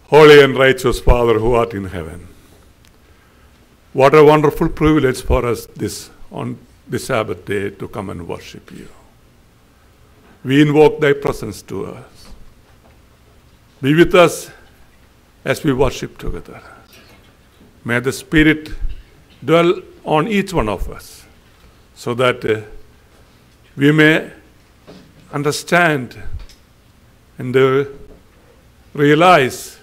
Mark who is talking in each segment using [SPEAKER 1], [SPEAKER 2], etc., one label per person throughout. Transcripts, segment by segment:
[SPEAKER 1] Holy and righteous Father who art in heaven, what a wonderful privilege for us on this Sabbath day to come and worship you. We invoke thy presence to us. Be with us as we worship together. May the Spirit dwell on each one of us so that we may understand and realize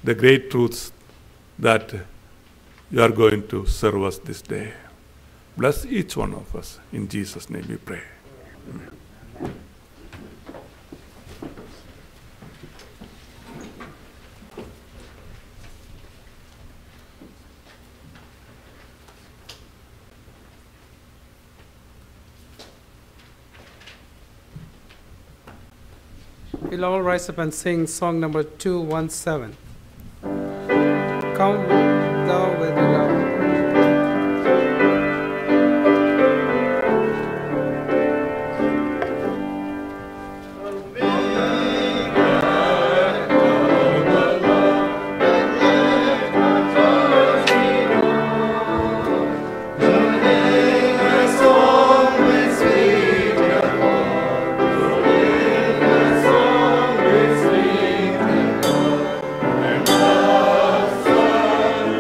[SPEAKER 1] the great truths that you are going to serve us this day. Bless each one of us. In Jesus' name we pray. Amen.
[SPEAKER 2] We'll all rise up and sing song number 217. Come thou with love.
[SPEAKER 3] Thank you.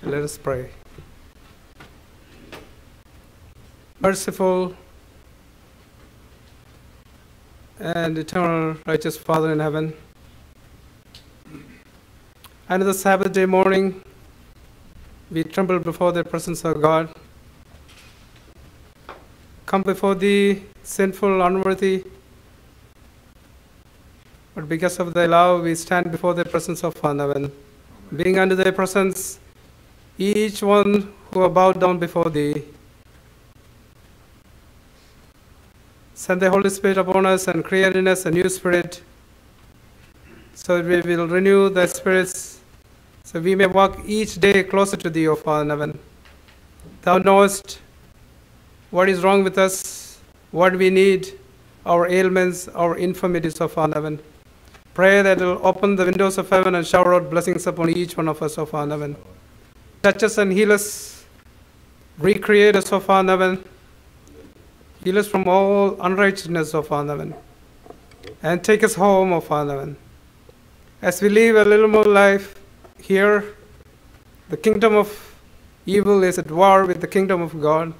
[SPEAKER 2] Let us pray. Merciful and eternal righteous Father in heaven, and the Sabbath day morning, we tremble before the presence of God. Come before Thee, sinful, unworthy, but because of Thy love, we stand before the presence of heaven. Being under Thy presence, each one who are bowed down before Thee, send the Holy Spirit upon us and create in us a new spirit, so that we will renew the spirits, so we may walk each day closer to Thee, O Father in heaven. Thou knowest what is wrong with us, what we need, our ailments, our infirmities, O Father in heaven. Pray that it will open the windows of heaven and shower out blessings upon each one of us, O Father in heaven. Touch us and heal us, recreate us, O Father in heaven. Heal us from all unrighteousness, O Father in heaven, and take us home, O Father in heaven. As we live a little more life here, the kingdom of evil is at war with the kingdom of God.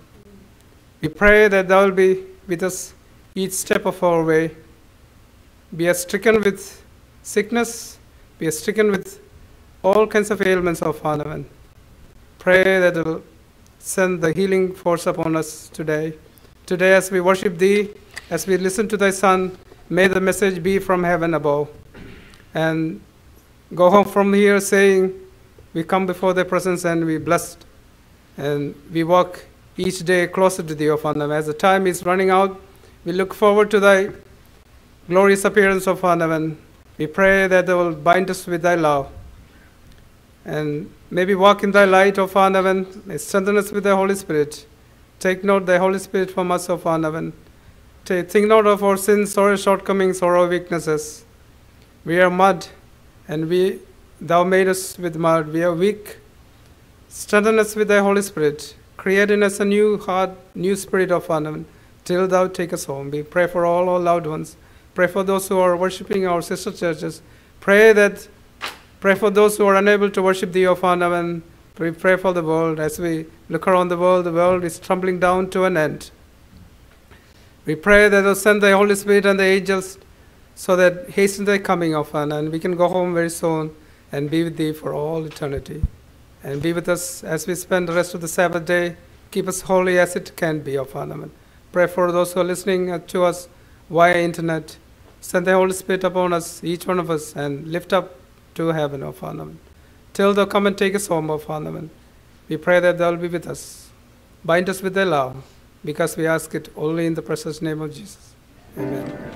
[SPEAKER 2] We pray that Thou will be with us each step of our way. We are stricken with sickness, we are stricken with all kinds of ailments, O Father in heaven. Pray that Thou will send the healing force upon us today. Today, as we worship Thee, as we listen to Thy Son, may the message be from heaven above. And go home from here saying, we come before Thy presence and we blessed, and we walk each day closer to Thee, O Father. As the time is running out, we look forward to Thy glorious appearance, O Father. We pray that Thou will bind us with Thy love, and maybe walk in Thy light, O Father. Strengthen us with Thy Holy Spirit. Take not Thy Holy Spirit from us, O Father. Think not of our sins or our shortcomings or our weaknesses. We are mud, and Thou made us with mud. We are weak. Strengthen us with Thy Holy Spirit. Create in us a new heart, new spirit, of Father, till Thou take us home. We pray for all our loved ones. Pray for those who are worshiping our sister churches. Pray for those who are unable to worship Thee, O Father, and we pray for the world. As we look around the world is tumbling down to an end. We pray that Thou send Thy Holy Spirit and the angels, so that hasten Thy coming, O Father, and we can go home very soon and be with Thee for all eternity. And be with us as we spend the rest of the Sabbath day. Keep us holy as it can be, O Father. Pray for those who are listening to us via internet. Send the Holy Spirit upon us, each one of us, and lift up to heaven, O Father. Till Thou come and take us home, O Father. We pray that Thou will be with us. Bind us with Thy love, because we ask it only in the precious name of Jesus. Amen.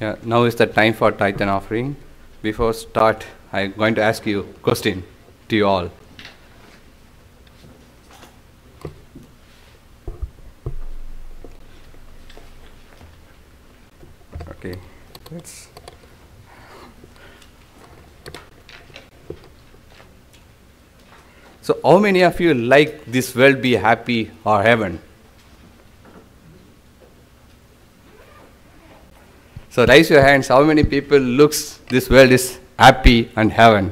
[SPEAKER 3] Yeah, now is the time for tithe and offering. Before start, I'm going to ask you a question to you all. Okay. So how many of you like this world be happy or heaven? So raise your hands. How many people looks this world is happy and heaven?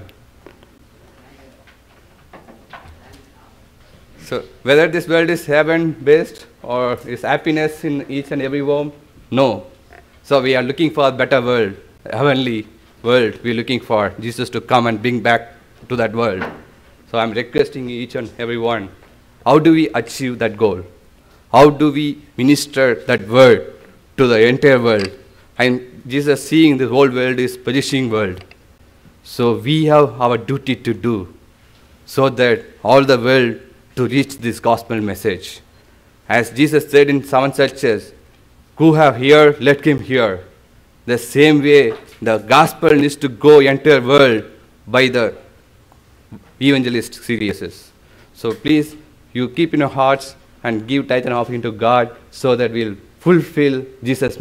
[SPEAKER 3] So whether this world is heaven based or is happiness in each and every home? No. So we are looking for a better world, a heavenly world. We are looking for Jesus to come and bring back to that world. So I'm requesting each and every one, how do we achieve that goal? How do we minister that word to the entire world? And Jesus, seeing the whole world is perishing world. So we have our duty to do, so that all the world to reach this gospel message. As Jesus said in 7 churches, who have ear, let him hear. The same way the gospel needs to go entire world by the evangelist series. So please, you keep in your hearts and give tithe and offering to God, so that we'll fulfill Jesus'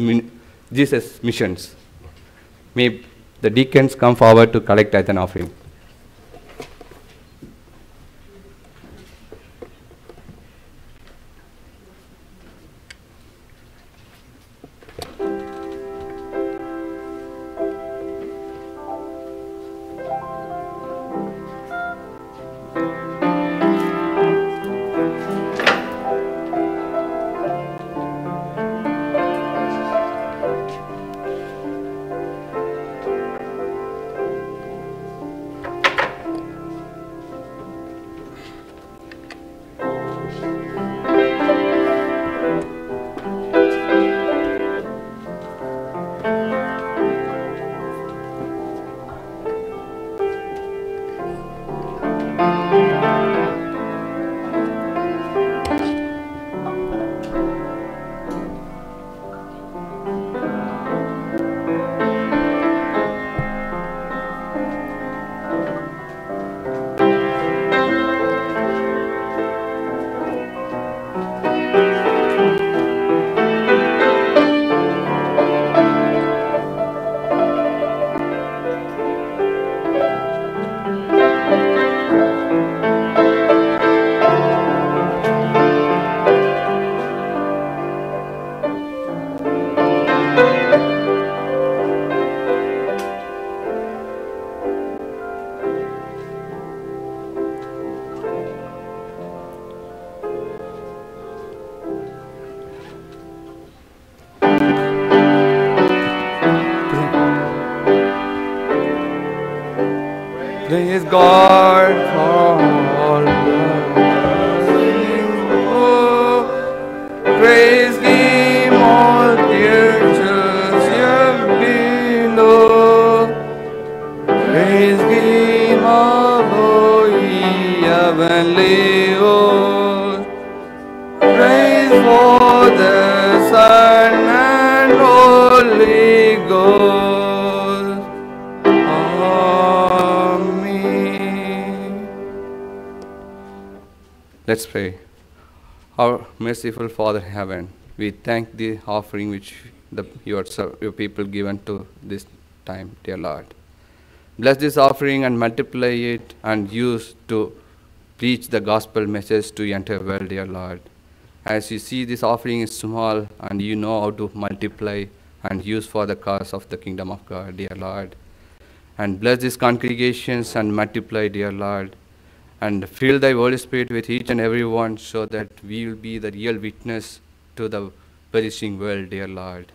[SPEAKER 3] missions. May The deacons come forward to collect tithe and offering. Praise God for all praise Him, all creatures here below. Praise Him, above ye heavenly hosts. Praise for the Son and Holy Ghost. Let's pray. Our merciful Father in heaven, we thank the offering which your people given to this time, dear Lord. Bless this offering and multiply it and use to preach the gospel message to the entire world, dear Lord. As you see, this offering is small and you know how to multiply and use for the cause of the kingdom of God, dear Lord. And bless these congregations and multiply, dear Lord. And fill thy Holy Spirit with each and every one so that we will be the real witness to the perishing world, dear Lord.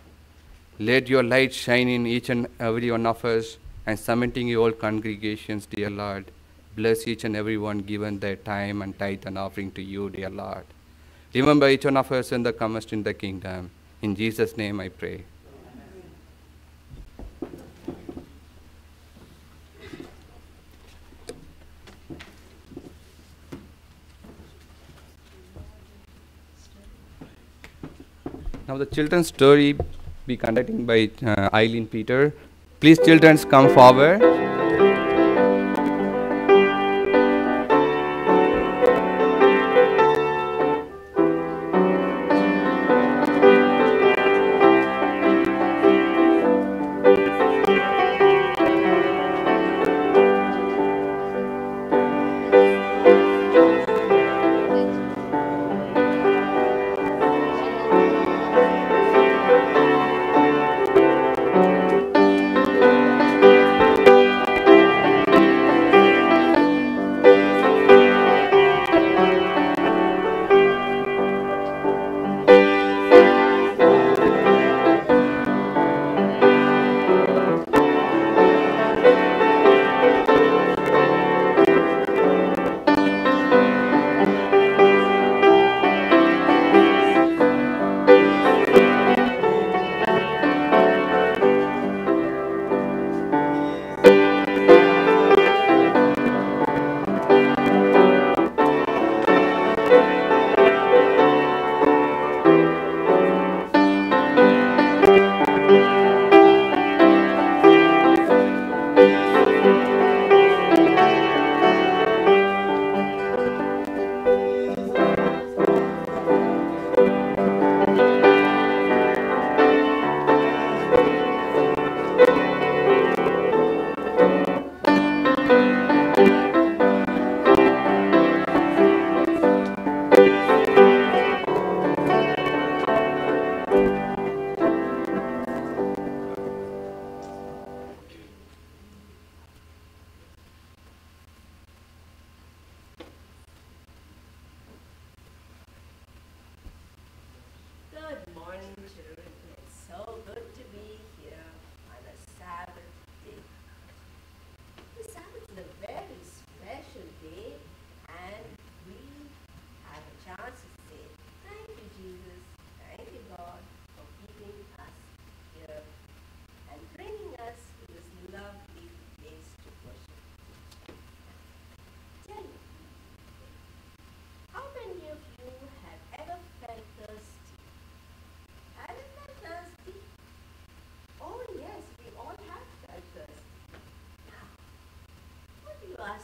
[SPEAKER 3] Let your light shine in each and every one of us and submitting your whole congregations, dear Lord. Bless each and every one given their time and tithe and offering to you, dear Lord. Remember each one of us in the comest in the kingdom. In Jesus' name I pray. Now the children's story be conducting by Eileen Peter. Please children come forward.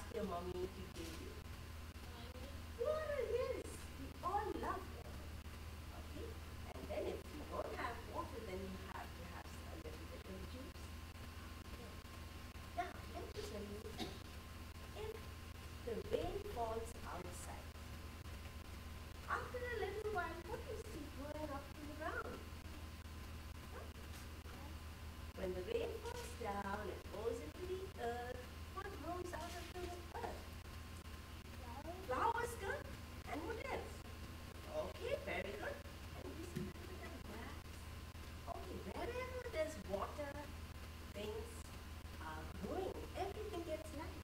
[SPEAKER 4] ask your mommy to give you? Water, yes. We all love water. Okay? And then if you don't have water, then you have to have a little bit of juice. Okay. Now, let me tell you, if the rain falls outside, after a little while, what is it going up to the ground? Huh? When the rain falls down, it goes into the earth. What grows out of the earth? Flowers, good. And what else? Okay, very good. And you see that grass? Okay, wherever there's water, things are growing. Everything gets life.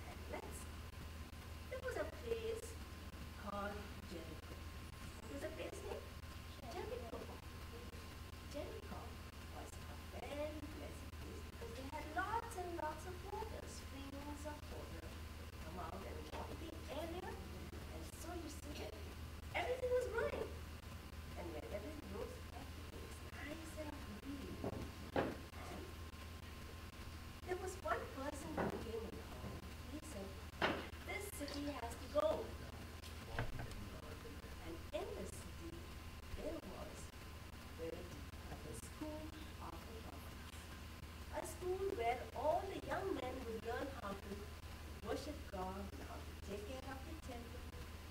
[SPEAKER 4] And there was a place called Jericho. What was the place name? Jericho. Jericho was a very pleasant place because they had lots and lots of water, streams of water would come out and water the area. And so you see that everything was growing. And when everything grows, everything is nice and green. And there was one person who came along. He said, this city has to go. And in the city, there was the school of the prophets. A school where all the young men would learn how to worship God, how to take care of the temple.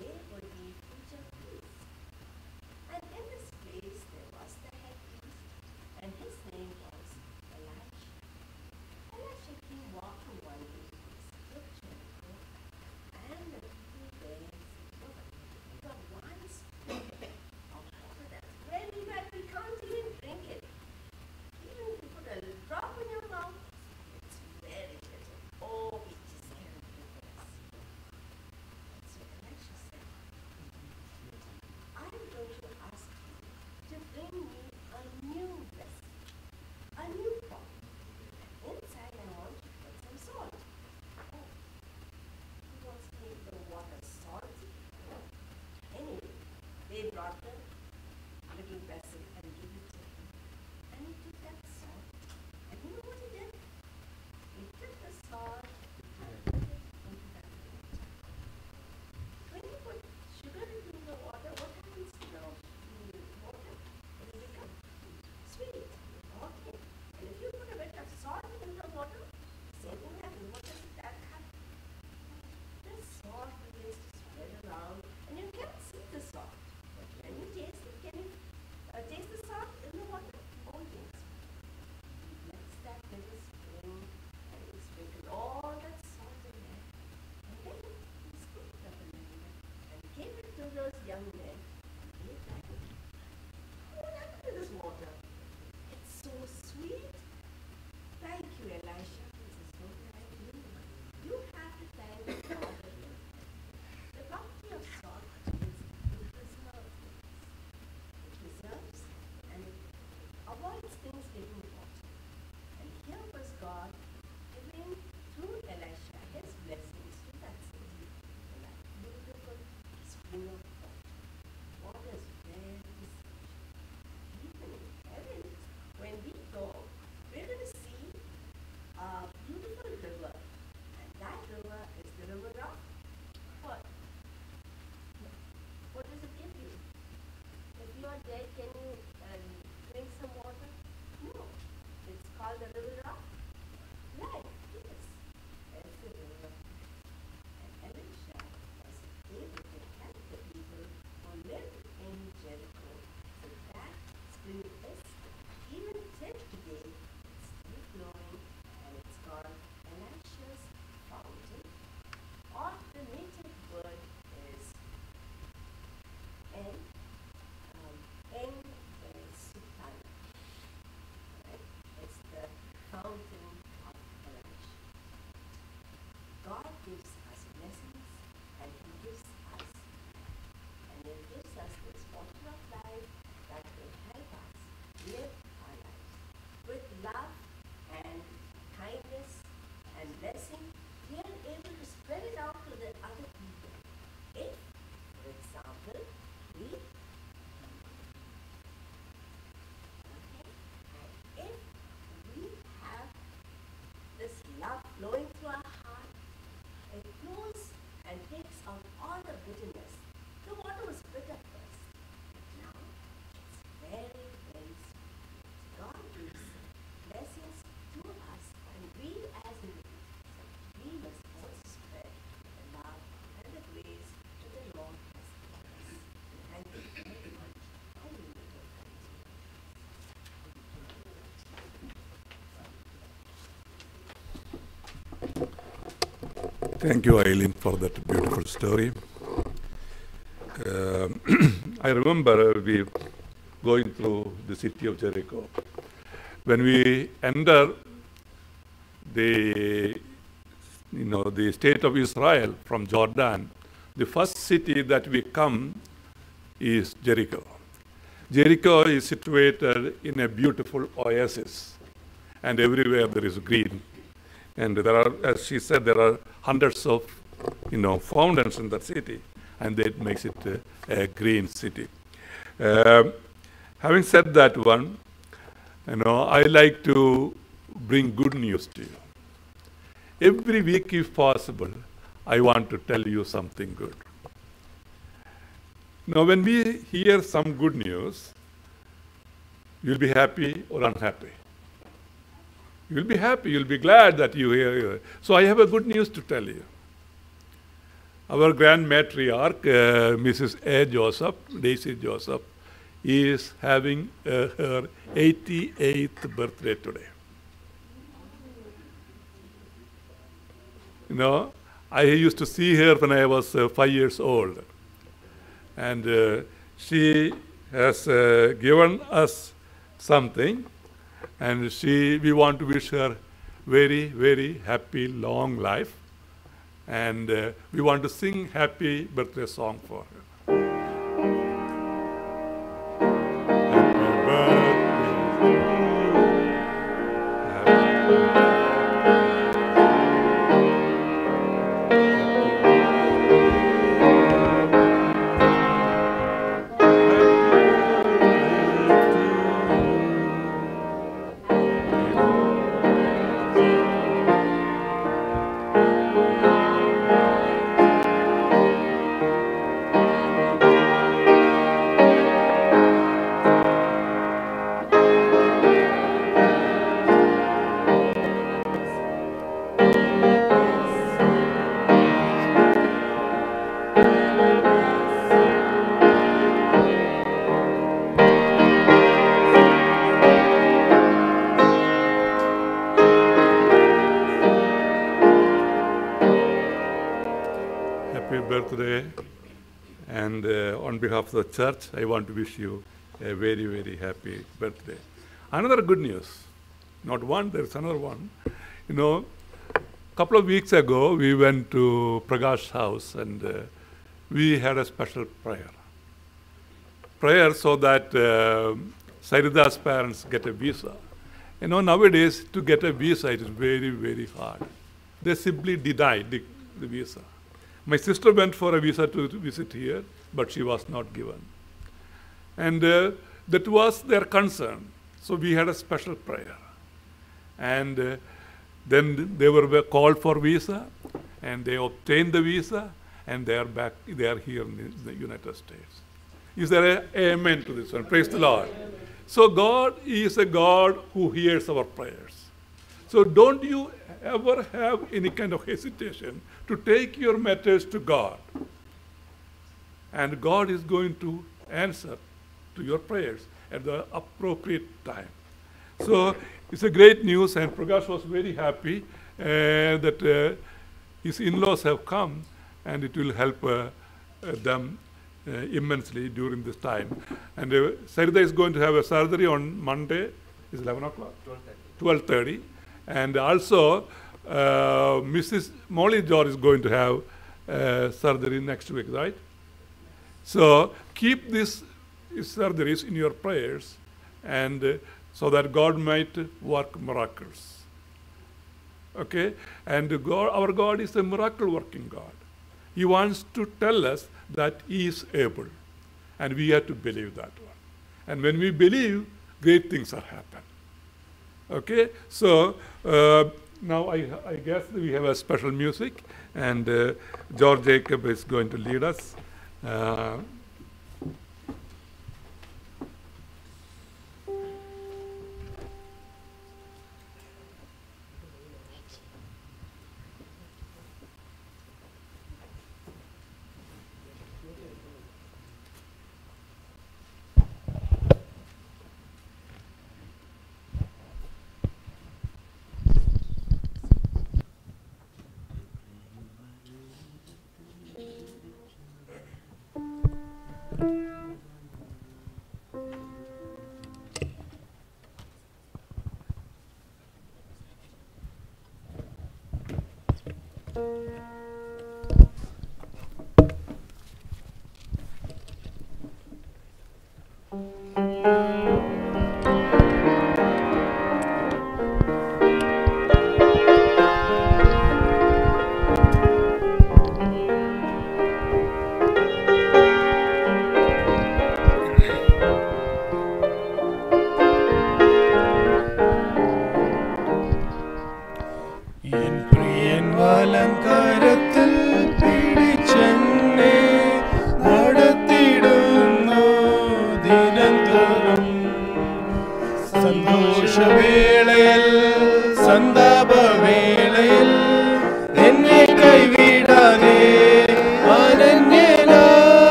[SPEAKER 4] They would be future priests. And in this place, there was the head priest, and his name was Elisha. Elisha came walking one day to the scripture, and the people there said, look, we got one spoon of water that's very bad, we can't even drink it. Even if you put a drop in your mouth, it's very little. Oh, we just can't drink this. So Elisha said, I'm going to ask you to bring me a new vessel, a new pot. Inside I want to put some salt. Oh, he wants to make the water salty. Anyway, they brought the little vessel and gave it to him. And he took that salt. And you know what he did? He took the salt and put it into that water. When you put sugar into the water, what happens to the water? It will become sweet. Okay. And if you put a bit of salt in the water, same thing happens. What does that happen? The salt begins to spread around, and you can't see the salt. But when you taste it, can you taste the salt in the water? Oh yes. He blends that little spring, and he sprinkled all that salt in there. And then he scooped up a little bit and gave it to those young men. And they drank it. What happened to this water? It's so sweet. Thank you, Elisha. This is so kind of you. You have to thank God again. The property of salt is it preserves things. It preserves and it avoids things getting water. And here was God giving through Elisha his blessings to that city in that beautiful spring of water. Water is very essential. Even in heaven, when we go, we're going to see a beautiful river. And that river is the river of what? What does it give you? If you are dead, can you drink some water? No. It's called the river of life. Yes. It's the river of life. And Elisha was able to help the people who lived in Jericho. So that spring is even till today, it's still flowing, and it's called Elisha's fountain. Or the native word is Sutana. Right? It's the fountain of Elisha. God gives us blessings, and He gives us, and He gives us this water of life that will help us live our lives with love and kindness and blessing. We are able to spread it out to the other people. If, for example, if we have this love flowing through our heart,
[SPEAKER 1] Thank you, Eileen, for that beautiful story. I remember we going through the city of Jericho. When we enter the state of Israel from Jordan, the first city that we come is Jericho. Jericho is situated in a beautiful oasis, and everywhere there is green. And there are, as she said, there are hundreds of, fountains in that city, and that makes it a green city. Having said that one, I like to bring good news to you. Every week, if possible, I want to tell you something good. Now, when we hear some good news, you'll be happy or unhappy. You'll be happy, you'll be glad that you hear it. So I have a good news to tell you. Our grand matriarch, Mrs. A. Joseph, Daisy Joseph, is having her 88th birthday today. I used to see her when I was 5 years old. And she has given us something. And we want to wish her very, very happy, long life. And we want to sing happy birthday song for her. Happy birthday. Birthday, and on behalf of the church, I want to wish you a very, very happy birthday. Another good news, not one, there's another one. A couple of weeks ago, we went to Pragash's house and we had a special prayer. Prayer so that Sarida's parents get a visa. Nowadays, to get a visa, it is very, very hard. They simply denied the visa. My sister went for a visa to visit here, but she was not given. And that was their concern. So we had a special prayer. And then they were called for visa, and they obtained the visa, and they are back. They are here in the United States. Is there an amen to this one? Praise the Lord. So God is a God who hears our prayers. So don't you ever have any kind of hesitation to take your matters to God. And God is going to answer to your prayers at the appropriate time. So it's a great news, and Prakash was very happy that his in-laws have come, and it will help them immensely during this time. And Sarida is going to have a surgery on Monday. It's 11 o'clock? 12:30. And also, Mrs. Molly George is going to have surgery next week, right? So keep these surgeries in your prayers, and so that God might work miracles. Okay? And our God is a miracle-working God. He wants to tell us that He is able, and we have to believe that one. And when we believe, great things are happen. Okay? So now I guess we have a special music, and George Jacob is going to lead us.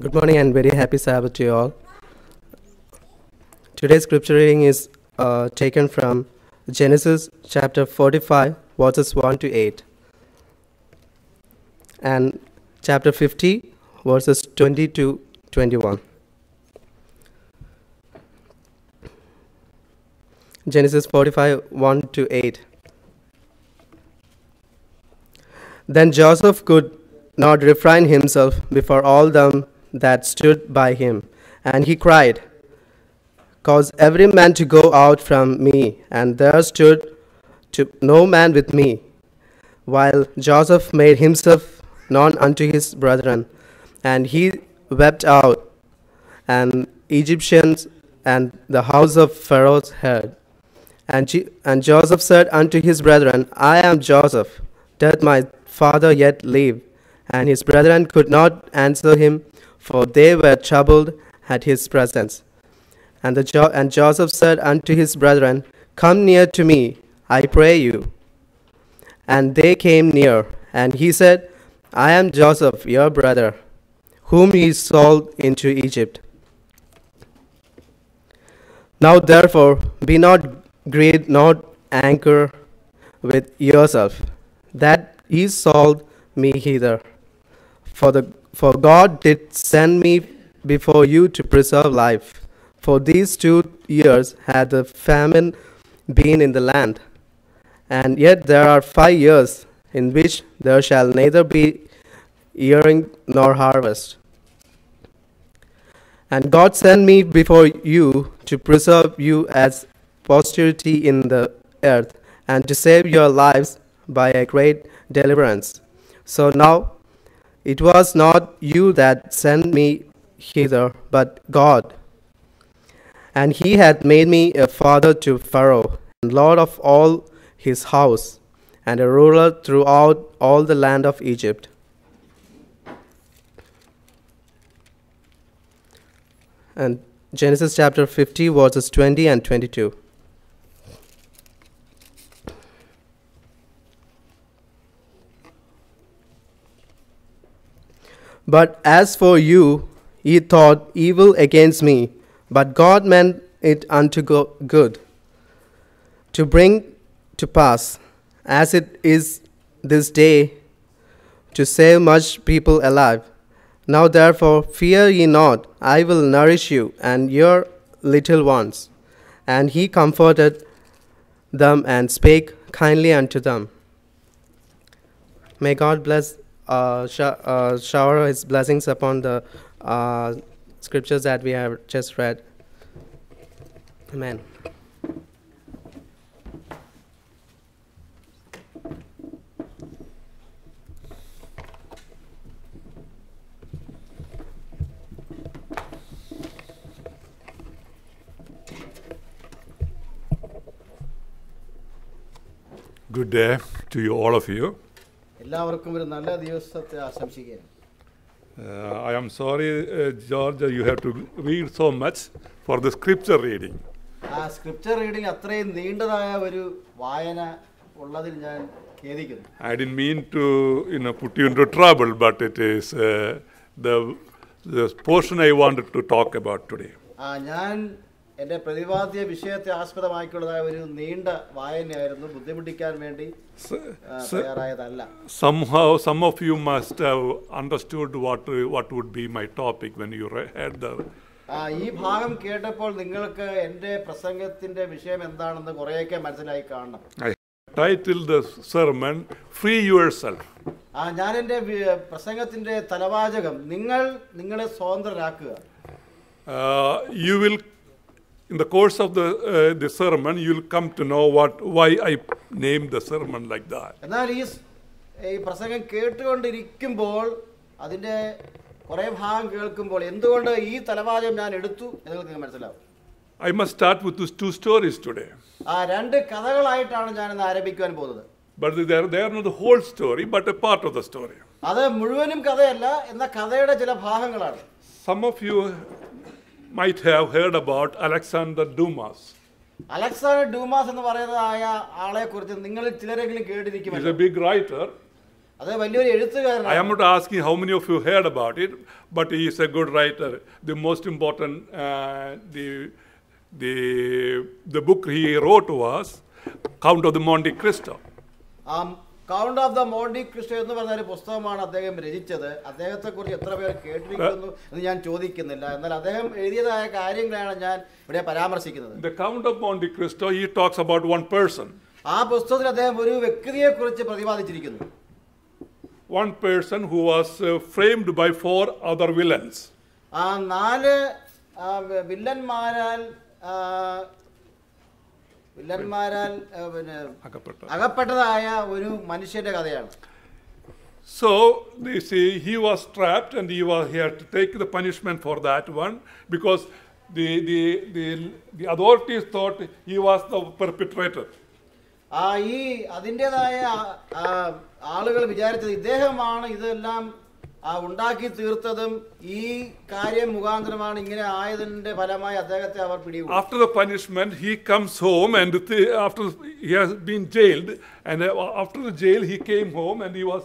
[SPEAKER 5] Good morning and very happy Sabbath to you all. Today's scripture reading is taken from Genesis chapter 45, verses 1 to 8, and chapter 50, verses 20 to 21. Genesis 45, 1 to 8. Then Joseph could not refrain himself before all them that stood by him, and he cried, "Cause every man to go out from me." And there stood no man with me, while Joseph made himself known unto his brethren. And he wept out, and Egyptians and the house of Pharaoh heard. And Joseph said unto his brethren, I am Joseph. Doth my father yet live? And his brethren could not answer him, for they were troubled at his presence. And Joseph said unto his brethren, Come near to me, I pray you. And they came near, and he said, I am Joseph, your brother, whom ye sold into Egypt. Now therefore be not grieved, nor anger with yourself, that ye sold me hither. For God did send me before you to preserve life. For these 2 years had the famine been in the land, and yet there are 5 years in which there shall neither be earing nor harvest. And God sent me before you to preserve you as posterity in the earth, and to save your lives by a great deliverance. So now it was not you that sent me hither, but God. And he hath made me a father to Pharaoh, and lord of all his house, and a ruler throughout all the land of Egypt. And Genesis chapter 50, verses 20 and 22. But as for you, ye thought evil against me, but God meant it unto good, to bring to pass, as it is this day, to save much people alive. Now therefore fear ye not, I will nourish you and your little ones. And he comforted them and spake kindly unto them. May God bless, shower his blessings upon the scriptures that we have just read. Amen.
[SPEAKER 1] Good day to you, all of you.
[SPEAKER 6] എല്ലാവർക്കും ഒരു നല്ല ദിവസത്തെ ആശംസിക്കുകയാണ്.
[SPEAKER 1] I am sorry, George, you have to read so much for the scripture reading.
[SPEAKER 6] ആ scripture reading അത്രയും നീണ്ടതായ ഒരു വായന ഉള്ളതിൽ ഞാൻ ഖേദിക്കുന്നു.
[SPEAKER 1] I didn't mean to, put you into trouble, but it is the portion I wanted to talk about today.
[SPEAKER 6] ഞാൻ എൻ്റെ പ്രതിപാദ്യ വിഷയത്തെ ആസ്പദമാക്കിയുള്ളതായ ഒരു നീണ്ട വായനയായിരുന്നു, ബുദ്ധിമുട്ടിക്കാൻ വേണ്ടി തയ്യാറായതല്ല.
[SPEAKER 1] Somehow, some of you must have understood what would be my topic when you read the.
[SPEAKER 6] ഈ ഭാഗം കേട്ടപ്പോൾ നിങ്ങൾക്ക് എൻ്റെ പ്രസംഗത്തിന്റെ വിഷയം എന്താണെന്ന് കുറേയൊക്കെ മനസ്സിലായി കാണണം.
[SPEAKER 1] I titled the sermon, Free Yourself.
[SPEAKER 6] ഞാൻ എൻ്റെ പ്രസംഗത്തിന്റെ തലവാചകം നിങ്ങളെ സ്വതന്ത്രരാക്കുക.
[SPEAKER 1] You will, in the course of the sermon, you will come to know why I named the sermon like that.
[SPEAKER 6] എന്നാൽ ഈ പ്രസംഗം കേട്ടുകൊണ്ടിരിക്കുമ്പോൾ അതിന്റെ കുറേ ഭാഗം കേൾക്കുമ്പോൾ എന്തുകൊണ്ട് ഈ തലവാചകം ഞാൻ എടുത്തു എന്ന് നിങ്ങൾക്ക് മനസ്സിലാവും.
[SPEAKER 1] I must start with those 2 stories today.
[SPEAKER 6] രണ്ട് കഥകളായിട്ടാണ് ഞാൻ ഇന്ന് ആരംഭിക്കുവാൻ പോകുന്നത്.
[SPEAKER 1] But they are not the whole story, but a part of the story.
[SPEAKER 6] അത് മുഴുവനും കഥയല്ല, എന്ന കഥയുടെ ചില ഭാഗങ്ങളാണ്.
[SPEAKER 1] Some of you might have heard about Alexander Dumas.
[SPEAKER 6] Alexander Dumas എന്ന് പറയുന്നതായ ആളെ കുറിച്ച് നിങ്ങളിൽ ചിലരെങ്കിലും കേട്ടിരിക്കുമല്ലോ.
[SPEAKER 1] He's a big writer.
[SPEAKER 6] അത് വലിയൊരു എഴുത്തുകാരനാണ്.
[SPEAKER 1] I am not asking how many of you heard about it, but he is a good writer. The most important, the The book he wrote was Count of the Monte Cristo.
[SPEAKER 6] Count of the Monte Cristo എന്ന് പറഞ്ഞ ഒരു പുസ്തകമാണ് അദ്ദേഹം രചിച്ചത്. അദ്ദേഹത്തെക്കുറിച്ച് എത്ര പേർ കേട്ടിരിക്കുന്നു എന്ന് ഞാൻ ചോദിക്കുന്നില്ല, എന്നാൽ അദ്ദേഹം എഴുതിയതായ കാര്യങ്ങളാണ് ഞാൻ ഇവിടെ പരാമർശിക്കുന്നത്.
[SPEAKER 1] The Count of Monte Cristo, he talks about one person.
[SPEAKER 6] ആ പുസ്തകത്തിൽ അദ്ദേഹം ഒരു വ്യക്തിയെക്കുറിച്ച് പ്രതിപാദിച്ചിരിക്കുന്നു.
[SPEAKER 1] One person who was framed by 4 other villains.
[SPEAKER 6] ആ 4 വില്ലന്മാരാൽ പിന്നെ അകപ്പെട്ടതായ ഒരു മനുഷ്യന്റെ കഥയാണ്.
[SPEAKER 1] So they say he was trapped and he had to take the punishment for that one because the authorities thought he was the perpetrator.
[SPEAKER 6] ഈ അതിൻ്റെതായ ആളുകൾ വിചാരിച്ചത് ഇദ്ദേഹമാണ് ഇതെല്ലാം ഉണ്ടാക്കി തീർത്തതും ഈ കാര്യം മുഖാന്തരമാണ് ഇങ്ങനെ ആയതിന്റെ ഫലമായി അദ്ദേഹത്തെ അവർ പിടികൂടി.
[SPEAKER 1] After the punishment he comes home and after he has been jailed and after the jail he came home and he was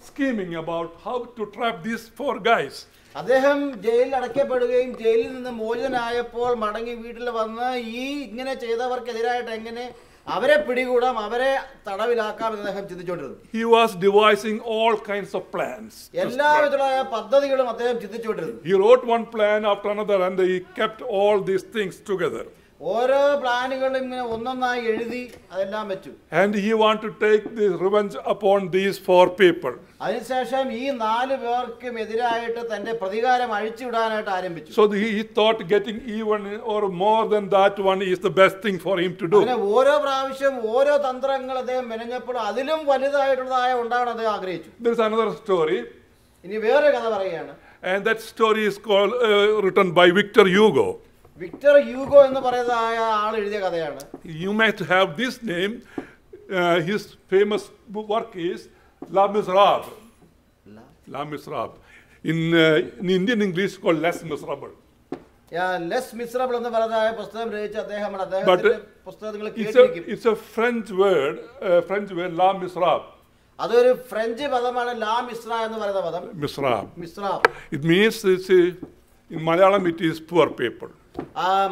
[SPEAKER 1] scheming about how to trap these 4 guys.
[SPEAKER 6] അദ്ദേഹം ജയിലിൽ അടയ്ക്കപ്പെടുകയും ജയിലിൽ നിന്ന് മോചിതനായപ്പോൾ മടങ്ങി വീട്ടിൽ വന്ന് ഈ ഇങ്ങനെ ചെയ്തവർക്കെതിരായിട്ട് എങ്ങനെ അവരെ പിടികൂടാം, അവരെ തടവിലാക്കാം എന്ന് അദ്ദേഹം ചിന്തിച്ചുകൊണ്ടിരുന്നു.
[SPEAKER 1] He was devising all kinds of plans.
[SPEAKER 6] എല്ലാവിധമായ പദ്ധതികളും അദ്ദേഹം ചിന്തിച്ചുകൊണ്ടിരുന്നു.
[SPEAKER 1] He wrote one plan after another and he kept all these things together.
[SPEAKER 6] ഓരോ പ്ലാനുകളും ഇങ്ങനെ ഒന്നൊന്നായി എഴുതി അതെല്ലാം വെച്ചു.
[SPEAKER 1] And he wanted to take the revenge upon these 4 people.
[SPEAKER 6] അതിനുശേഷം ഈ 4 പേർക്കും എതിരായിട്ട് തന്റെ പ്രതികാരം അഴിച്ചുവിടാനായിട്ട് ആരംഭിച്ചു.
[SPEAKER 1] So he thought getting even or more than that one is the best thing for him to do.
[SPEAKER 6] അങ്ങനെ ഓരോ പ്രാവശ്യം ഓരോ തന്ത്രങ്ങൾ അദ്ദേഹം മെനഞ്ഞപ്പോൾ അതിലും വലുതായിട്ടുള്ളതായ ഉണ്ടാവണം അദ്ദേഹം ആഗ്രഹിച്ചു.
[SPEAKER 1] There is another story.
[SPEAKER 6] ഇനി വേറെ കഥ പറയുകയാണ്.
[SPEAKER 1] And that story is called written by Victor Hugo.
[SPEAKER 6] Victor Hugo എന്ന് പറയുന്നതായ ആൾ എഴുതിയ കഥയാണ്.
[SPEAKER 1] You might have this name. His famous work is La Miserable. La Miserable. In Indian English called Les Miserables.
[SPEAKER 6] Less miserable എന്ന് പറയുന്നതായ പുസ്തകം രചിച്ച അദ്ദേഹമാണ്. അദ്ദേഹത്തിന്റെ പുസ്തകങ്ങൾ കേട്ടിരിക്കും.
[SPEAKER 1] It's a French word, La Miserable.
[SPEAKER 6] അതൊരു ഫ്രഞ്ച് പദമാണ് ലാ മിസ്ര എന്ന് പറയുന്ന പദം.
[SPEAKER 1] Miserable. It means in Malayalam it is poor people.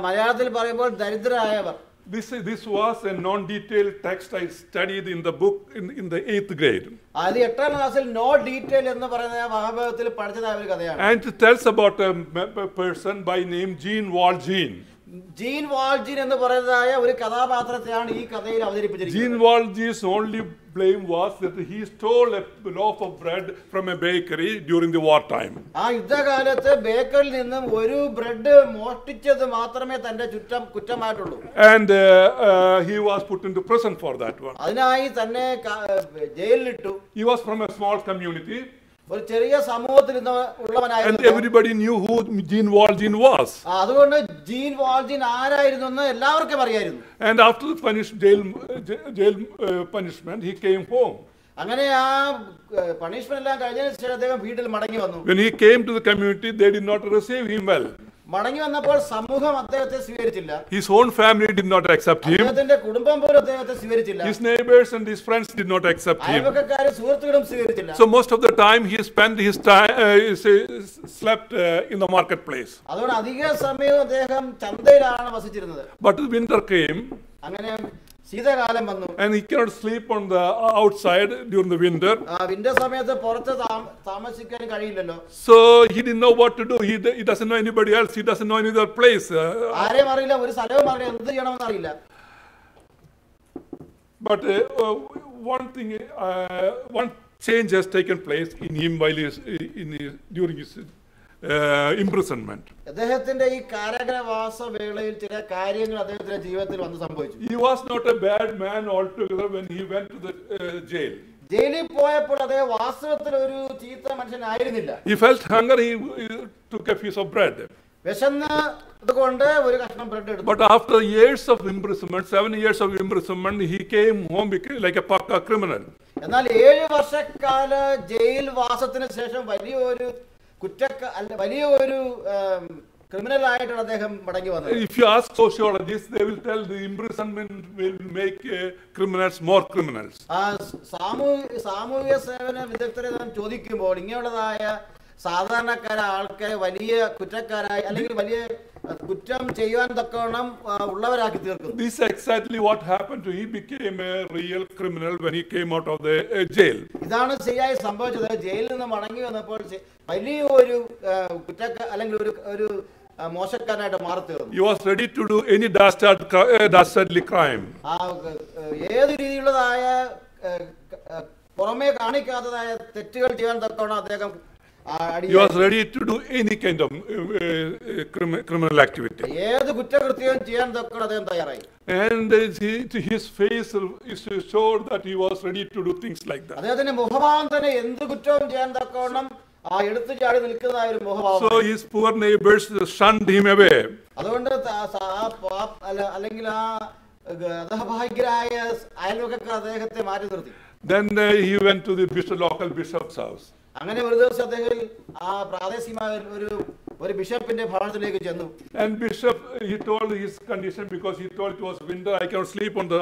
[SPEAKER 6] മലയാളത്തിൽ പറയുമ്പോൾ ദരിദ്രരായവർ.
[SPEAKER 1] This was a non-detailed text I studied in the book in the 8th grade.
[SPEAKER 6] അത് 8ാം ക്ലാസ്സിൽ നോ ഡീറ്റെയിൽ എന്ന് പറയുന്ന ഭാഗത്തിൽ പഠിച്ചതായ ഒരു കഥയാണ്.
[SPEAKER 1] And it tells about a person by name Jean Valjean.
[SPEAKER 6] Jean Valjean എന്ന് പറയുന്നതായ ഒരു കഥാപാത്രത്തെയാണ് ഈ കഥയിൽ അവതരിപ്പിച്ചിരിക്കുന്നത്.
[SPEAKER 1] Jean Valjean's only blame was that he stole a loaf of bread from a bakery during the war time.
[SPEAKER 6] ആ യുദ്ധകാലത്ത് ബേക്കറിൽ നിന്നും ഒരു ബ്രെഡ് മോഷ്ടിച്ചത് മാത്രമേ തന്റെ കുറ്റമായിട്ടുള്ളൂ.
[SPEAKER 1] And he was put into prison for that one.
[SPEAKER 6] അതിനായി തന്നെ ജയിലിലിട്ടു.
[SPEAKER 1] He was from a small community.
[SPEAKER 6] ഒരു ചെറിയ സമൂഹത്തിൽ ഉള്ളവനായിരുന്നു.
[SPEAKER 1] And everybody knew who Jean Valjean was.
[SPEAKER 6] അതുകൊണ്ട് ജീൻ വാൾജീൻ ആരായിരുന്നു എന്ന് എല്ലാവർക്കും അറിയായിരുന്നു.
[SPEAKER 1] And after the jail punishment, he came home.
[SPEAKER 6] അങ്ങനെ ആ പണിഷ്മെന്റ് എല്ലാം കഴിഞ്ഞതിന് ശേഷം അദ്ദേഹം വീട്ടിൽ മടങ്ങി വന്നു.
[SPEAKER 1] When he came to the community, they did not receive him well.
[SPEAKER 6] മടങ്ങി വന്നപ്പോൾ സമൂഹം അദ്ദേഹത്തെ സ്വീകരിച്ചില്ല.
[SPEAKER 1] His own family did not accept him.
[SPEAKER 6] അദ്ദേഹത്തിന്റെ കുടുംബം പോലും അദ്ദേഹത്തെ സ്വീകരിച്ചില്ല.
[SPEAKER 1] His neighbors and his friends did not accept him.
[SPEAKER 6] അയൽപക്കക്കാരും സുഹൃത്തുക്കളും സ്വീകരിച്ചില്ല.
[SPEAKER 1] So most of the time he spent his time slept in the marketplace.
[SPEAKER 6] അതുകൊണ്ട് അധിക സമയം അദ്ദേഹം ചന്തയിലാണ് വസിച്ചിരുന്നത്.
[SPEAKER 1] But winter came.
[SPEAKER 6] അങ്ങനെ ശീതകാലം വന്നു.
[SPEAKER 1] And he cannot sleep on the outside during the winter.
[SPEAKER 6] Winter സമയത്ത് പുറത്ത് താമസിക്കാൻ കഴിയില്ലല്ലോ.
[SPEAKER 1] So he didn't know what to do. He doesn't know anybody else. He doesn't know any other place.
[SPEAKER 6] ആരെയും അറിയില്ല, ഒരു സ്ഥലവും അറിയില്ല, എന്ത് ചെയ്യണമെന്ന് അറിയില്ല.
[SPEAKER 1] But one change has taken place in him while during his imprisonment.
[SPEAKER 6] അദ്ദേഹത്തിന്റെ ഈ കാരാഗ്രഹവാസ വേളയിൽ ചില കാര്യങ്ങൾ അദ്ദേഹത്തിന്റെ ജീവിതത്തിൽ വന്ന് സംഭവിച്ചു.
[SPEAKER 1] He was not a bad man altogether when he went to the jail.
[SPEAKER 6] ജയിലിൽ പോയപ്പോൾ അദ്ദേഹം വാസ്തവത്തിൽ ഒരു ചീത്ത മനുഷ്യനായിരുന്നില്ല.
[SPEAKER 1] He felt hunger. He took a piece of bread.
[SPEAKER 6] വിശന്നതുകൊണ്ട് ഒരു കഷ്ണം ബ്രെഡ് എടുത്തു.
[SPEAKER 1] But after years of imprisonment, 7 years of imprisonment, he came home like a Pakka criminal.
[SPEAKER 6] എന്നാൽ 7 വർഷക്കാല ജയിൽ വാസത്തിന് ശേഷം വലിയൊരു ക്രിമിനൽ ആയിട്ടാണ് അദ്ദേഹം മടങ്ങി വന്നത്.
[SPEAKER 1] If you ask sociologists, they will tell the imprisonment will make criminals more criminals.
[SPEAKER 6] സാമൂഹിക സേവന വിദഗ്ധരെ നാം ചോദിക്കുമ്പോൾ ഇങ്ങനെയുള്ളതായ സാധാരണക്കാരായ ആൾക്കാരെ വലിയ കുറ്റക്കാരായി അല്ലെങ്കിൽ വലിയ കുറ്റം ചെയ്യുവാൻ തക്കവണ്ണം ഉള്ളവരാക്കി തീർക്കുന്നു.
[SPEAKER 1] This is exactly what happened to him. He became a real criminal when he came out of the jail.
[SPEAKER 6] ഇതാണ് ശരിയായി സംഭവിച്ചത്. ജയിലിൽ നിന്ന് മടങ്ങി വന്നപ്പോൾ വലിയൊരു അല്ലെങ്കിൽ ഒരു മോശക്കാരനായിട്ട് മാറി തീർന്നു.
[SPEAKER 1] He was ready to do any dastardly crime.
[SPEAKER 6] ഏത് രീതിയിലുള്ളതായ പുറമേ കാണിക്കാത്തതായ തെറ്റുകൾ ചെയ്യാൻ തക്കവണ്ണം അദ്ദേഹം
[SPEAKER 1] He was ready to do any kind of criminal activity.
[SPEAKER 6] ഏത് കുറ്റകൃത്യവും ചെയ്യാൻ തക്കവണ്ണം അദ്ദേഹം തയ്യാറായി.
[SPEAKER 1] And his face showed that he was ready to do things like that.
[SPEAKER 6] അദ്ദേഹത്തിന്റെ മുഖഭാവം തന്നെ എന്ത് കുറ്റവും ചെയ്യാൻ തക്കവണ്ണം എടുത്തു ചാടി നിൽക്കുന്നതായ ഒരു മുഖഭാവം.
[SPEAKER 1] So his poor neighbors shunned him away.
[SPEAKER 6] അതുകൊണ്ട് അല്ലെങ്കിൽ അധഭാഗ്യരായ അയൽവക്കക്കാർ അദ്ദേഹത്തെ മാറ്റി നിർത്തി.
[SPEAKER 1] Then he went to the local bishop's house.
[SPEAKER 6] അങ്ങനെ ഒരു ദിവസം അദ്ദേഹം പ്രാദേശികമായ ഒരു ബിഷപ്പിന്റെ ഭവനത്തിലേക്ക് ചെന്നു.
[SPEAKER 1] And bishop, he told his condition because he told it was winter. I cannot sleep on the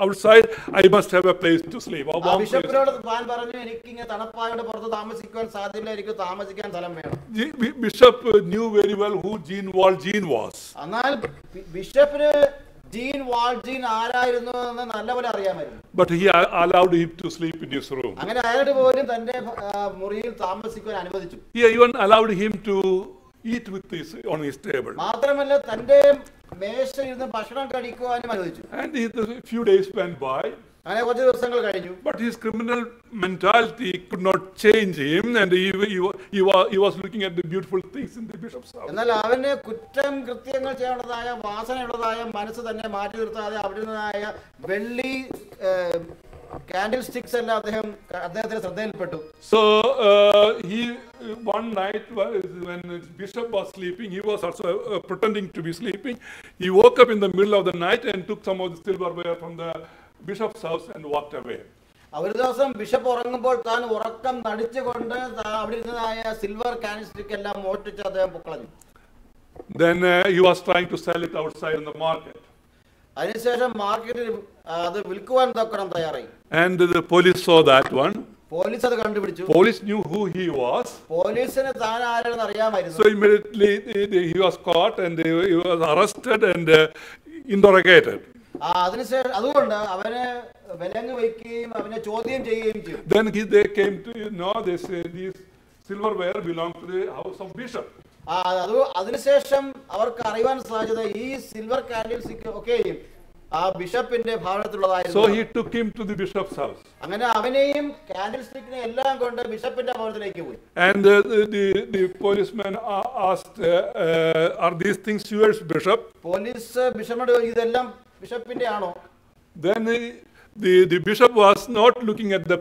[SPEAKER 1] outside. I must have a place to sleep.
[SPEAKER 6] ബിഷപ്പിനോട് താൻ പറഞ്ഞു, എനിക്ക് ഇങ്ങനെ തണുപ്പായോണ്ട് പുറത്ത് താമസിക്കാൻ സാധ്യതയില്ല, എനിക്ക് താമസിക്കാൻ സ്ഥലം വേണം.
[SPEAKER 1] Bishop knew very well who Jean Valjean was.
[SPEAKER 6] എന്നാൽ ബിഷപ്പിന് ജീൻ വാൾജീൻ ആരായിരുന്നു എന്ന് നല്ലപോലെ അറിയാമായിരുന്നു.
[SPEAKER 1] But he allowed him to sleep in his room.
[SPEAKER 6] അങ്ങനെ അയാളുടെ പോലും തന്റെ മുറിയിൽ താമസിക്കാൻ അനുവദിച്ചു.
[SPEAKER 1] He even allowed him to eat on his table.
[SPEAKER 6] മാത്രമല്ല തന്റെ മേശയിൽ ഇരുന്ന് ഭക്ഷണം കഴിക്കുവാനും അനുവദിച്ചു.
[SPEAKER 1] And a few days went by.
[SPEAKER 6] അങ്ങനെ കുറച്ച് ദിവസങ്ങൾ കഴിഞ്ഞു.
[SPEAKER 1] But his criminal mentality could not change him, and he was looking at the beautiful things in the bishop's house.
[SPEAKER 6] എന്നാൽ അവന് കൃത്യങ്ങൾ ചെയ്യാനുള്ളതായ വാസനയുള്ളതായ മനസ്സ് തന്നെ മാറ്റി നിർത്താതെ അവിടെ നിന്നായ വെള്ളി candle sticks എല്ലാം അദ്ദേഹത്തിന്റെ ശ്രദ്ധയിൽപ്പെട്ടു.
[SPEAKER 1] So he one night when bishop was sleeping, he was also pretending to be sleeping. He woke up in the middle of the night and took some of the silverware from the bishop's house and walked away.
[SPEAKER 6] ഒരു ദിവസം bishop ഉറങ്ങുമ്പോൾ താൻ ഉറക്കം നടിച്ചുകൊണ്ട് അവിടെ ഇരുന്നതായ silver candle stick എല്ലാം മോഷ്ടിച്ച് അദ്ദേഹം പൊക്കളഞ്ഞു.
[SPEAKER 1] Then he was trying to sell it outside in the market.
[SPEAKER 6] അതിനുശേഷം മാർക്കറ്റിൽ അത് വിൽക്കുവാൻ തക്കണം തയ്യാറായി.
[SPEAKER 1] And the police saw that one.
[SPEAKER 6] Police അത് കണ്ടുപിടിച്ചു.
[SPEAKER 1] Police knew who he was.
[SPEAKER 6] പോലീസിന് താൻ ആരാണെന്ന് അറിയാമായിരുന്നു.
[SPEAKER 1] So immediately he was caught and he was arrested and interrogated.
[SPEAKER 6] അതിനുശേഷം അതുകൊണ്ട് അവനെ വിലങ്ങ് വയ്ക്കുകയും അവനെ ചോദ്യം ചെയ്യുകയും ചെയ്തു.
[SPEAKER 1] Then they came to know this silverware belonged to the house of bishop.
[SPEAKER 6] അതിനുശേഷം അവർക്ക് അറിയാൻ സാധ്യത ഈ സിൽവർ കാൻഡിൽസ് ഒക്കെയും ആ ബിഷപ്പിന്റെ ഭവനത്തിലുള്ളതായിരുന്നു.
[SPEAKER 1] So he took him to the bishop's house.
[SPEAKER 6] അങ്ങനെ അവനെയും കാൻഡിൽ സ്റ്റിക്കിനെ എല്ലാം കൊണ്ട് ബിഷപ്പിന്റെ ഭവനത്തിലേക്ക് പോയി.
[SPEAKER 1] And the policeman asked, are these things yours, bishop?
[SPEAKER 6] Police ബിഷപ്പിനോട് ചോദിച്ചു, ഇതെല്ലാം ബിഷപ്പിന്റെ ആണോ?
[SPEAKER 1] Then the bishop was not looking at the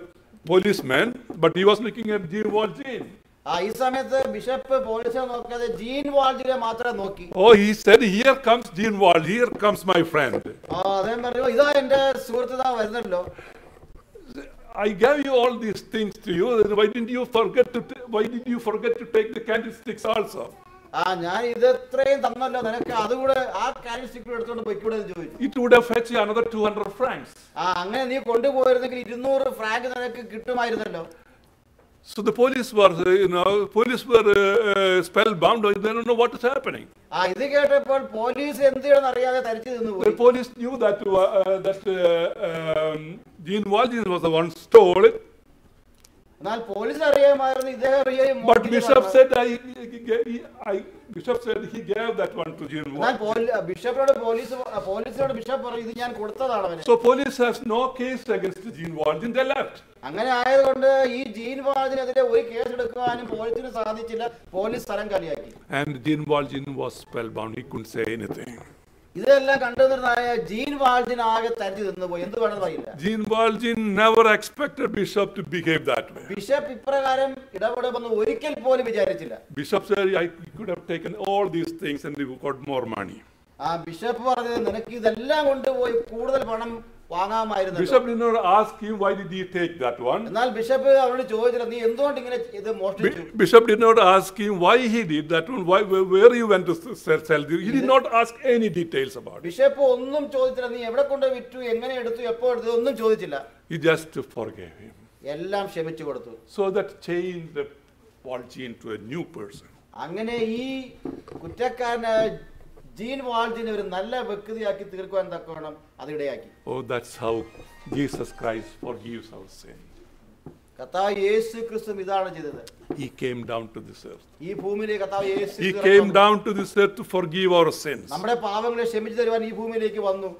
[SPEAKER 1] policeman, but he was looking at Jean Valjean.
[SPEAKER 6] ഈ സമയത്ത് ബിഷപ്പ് പോലീസിനെ നോക്കാതെ ജീൻ വാൾജിനെ മാത്രം നോക്കി.
[SPEAKER 1] Oh, he said, here comes Jean Valjean, here comes my friend.
[SPEAKER 6] അദ്ദേഹം പറഞ്ഞു, ഇതാ എന്റെ സുഹൃത്ത് ഇതാ വരുന്നല്ലോ.
[SPEAKER 1] I gave you all these things to you. Why did you forget to take the candlesticks also?
[SPEAKER 6] ഞാൻ ഇത് ഇത്രയും തന്നല്ലോ, നിനക്ക് അതുകൂടെ ആ കാൻഡിൽ സ്റ്റിക്ക് എടുത്തോണ്ട് പോയിക്കൂടെ എന്ന് ചോദിച്ചു.
[SPEAKER 1] It would have fetched you another 200 francs.
[SPEAKER 6] അങ്ങനെ നീ കൊണ്ടുപോയിരുന്നെങ്കിൽ 200 ഫ്രാങ്ക് നിനക്ക് കിട്ടുമായിരുന്നല്ലോ.
[SPEAKER 1] So the police were spellbound. They don't know what is happening.
[SPEAKER 6] ഇത് കേട്ടപ്പോൾ പോലീസ് എന്തിനാണെന്ന് അറിയാതെ തരിച്ചു നിന്നു
[SPEAKER 1] The
[SPEAKER 6] പോയി.
[SPEAKER 1] police knew that Jean Valjean was the one stole it.
[SPEAKER 6] എന്നാൽ പോലീസിന് അറിയാമായിരുന്നു ഇദ്ദേഹം
[SPEAKER 1] But Bishop said he gave that one to Jean Valjean.
[SPEAKER 6] ബിഷപ്പിനോട് പോലീസിനോട് ബിഷപ്പ് പറഞ്ഞു, ഇത് ഞാൻ കൊടുത്തതാണ് അവന്.
[SPEAKER 1] So police has no case against Jean Valjean. They left.
[SPEAKER 6] അങ്ങനെ ആയതുകൊണ്ട് ഈ ജീൻ വാൾജിനെതിരെ ഒരു കേസ് എടുക്കുവാനും പോലീസിന് സാധിച്ചില്ല. പോലീസ് സ്ഥലം കാലിയാക്കി.
[SPEAKER 1] And Jean Valjean was spellbound. He couldn't say anything.
[SPEAKER 6] ഇതെല്ലാം കണ്ടുനിന്നായ ജീൻ വാൾജിൻ ആകെ തരിച്ചു നിന്നുപോയി. എന്ത് വേണമെന്ന് അറിയില്ല.
[SPEAKER 1] Jean Valjean never expected Bishop to behave that way.
[SPEAKER 6] Bishop ഇപ്രകാരം ഇടപെടുമെന്ന് ഒരിക്കൽ പോലും വിചാരിച്ചില്ല.
[SPEAKER 1] Bishop said, I could have taken all these things and got more money.
[SPEAKER 6] Bishop പറഞ്ഞത്, നിനക്ക് ഇതെല്ലാം കൊണ്ടുപോയി കൂടുതൽ പണം വാങ്ങാമായിരുന്നു.
[SPEAKER 1] Bishop did not ask him why did he take that one.
[SPEAKER 6] എന്നാൽ ബിഷപ്പ് അവരോട് ചോദിച്ചില്ല, നീ എന്തുകൊണ്ട് ഇങ്ങനെ ഇത് മോഷ്ടിച്ചു?
[SPEAKER 1] Bishop did not ask him why he did that one, where he went to sell. He did not ask any details about it.
[SPEAKER 6] Bishop ഒന്നും ചോദിച്ചില്ല, നീ എവിടെ കൊണ്ട് വിറ്റു, എങ്ങനെ എടുത്തു, എപ്പോ എടുത്തു, ഒന്നും ചോദിച്ചില്ല.
[SPEAKER 1] He just forgave him.
[SPEAKER 6] എല്ലാം ക്ഷമിച്ചു കൊടുത്തു.
[SPEAKER 1] So that changed Valjean to a new person.
[SPEAKER 6] അങ്ങനെ ഈ കുറ്റക്കാരനായ ജീൻ വാൾജിനെ ഒരു നല്ല വ്യക്തിയാക്കി തീർക്കുവാൻ തക്കവണ്ണം അതിടയാക്കി.
[SPEAKER 1] Oh, that's how Jesus Christ forgives our sin.
[SPEAKER 6] കർത്താവ് യേശു ക്രിസ്തു ഇതാണ് ചെയ്തത്.
[SPEAKER 1] He came down to this earth.
[SPEAKER 6] ഈ ഭൂമിയിലേക്ക് കർത്താവ് യേശു
[SPEAKER 1] He came down to this earth to forgive our sins.
[SPEAKER 6] നമ്മുടെ പാപങ്ങളെ ക്ഷമിച്ചു തരുവാൻ ഈ ഭൂമിയിലേക്ക് വന്നു.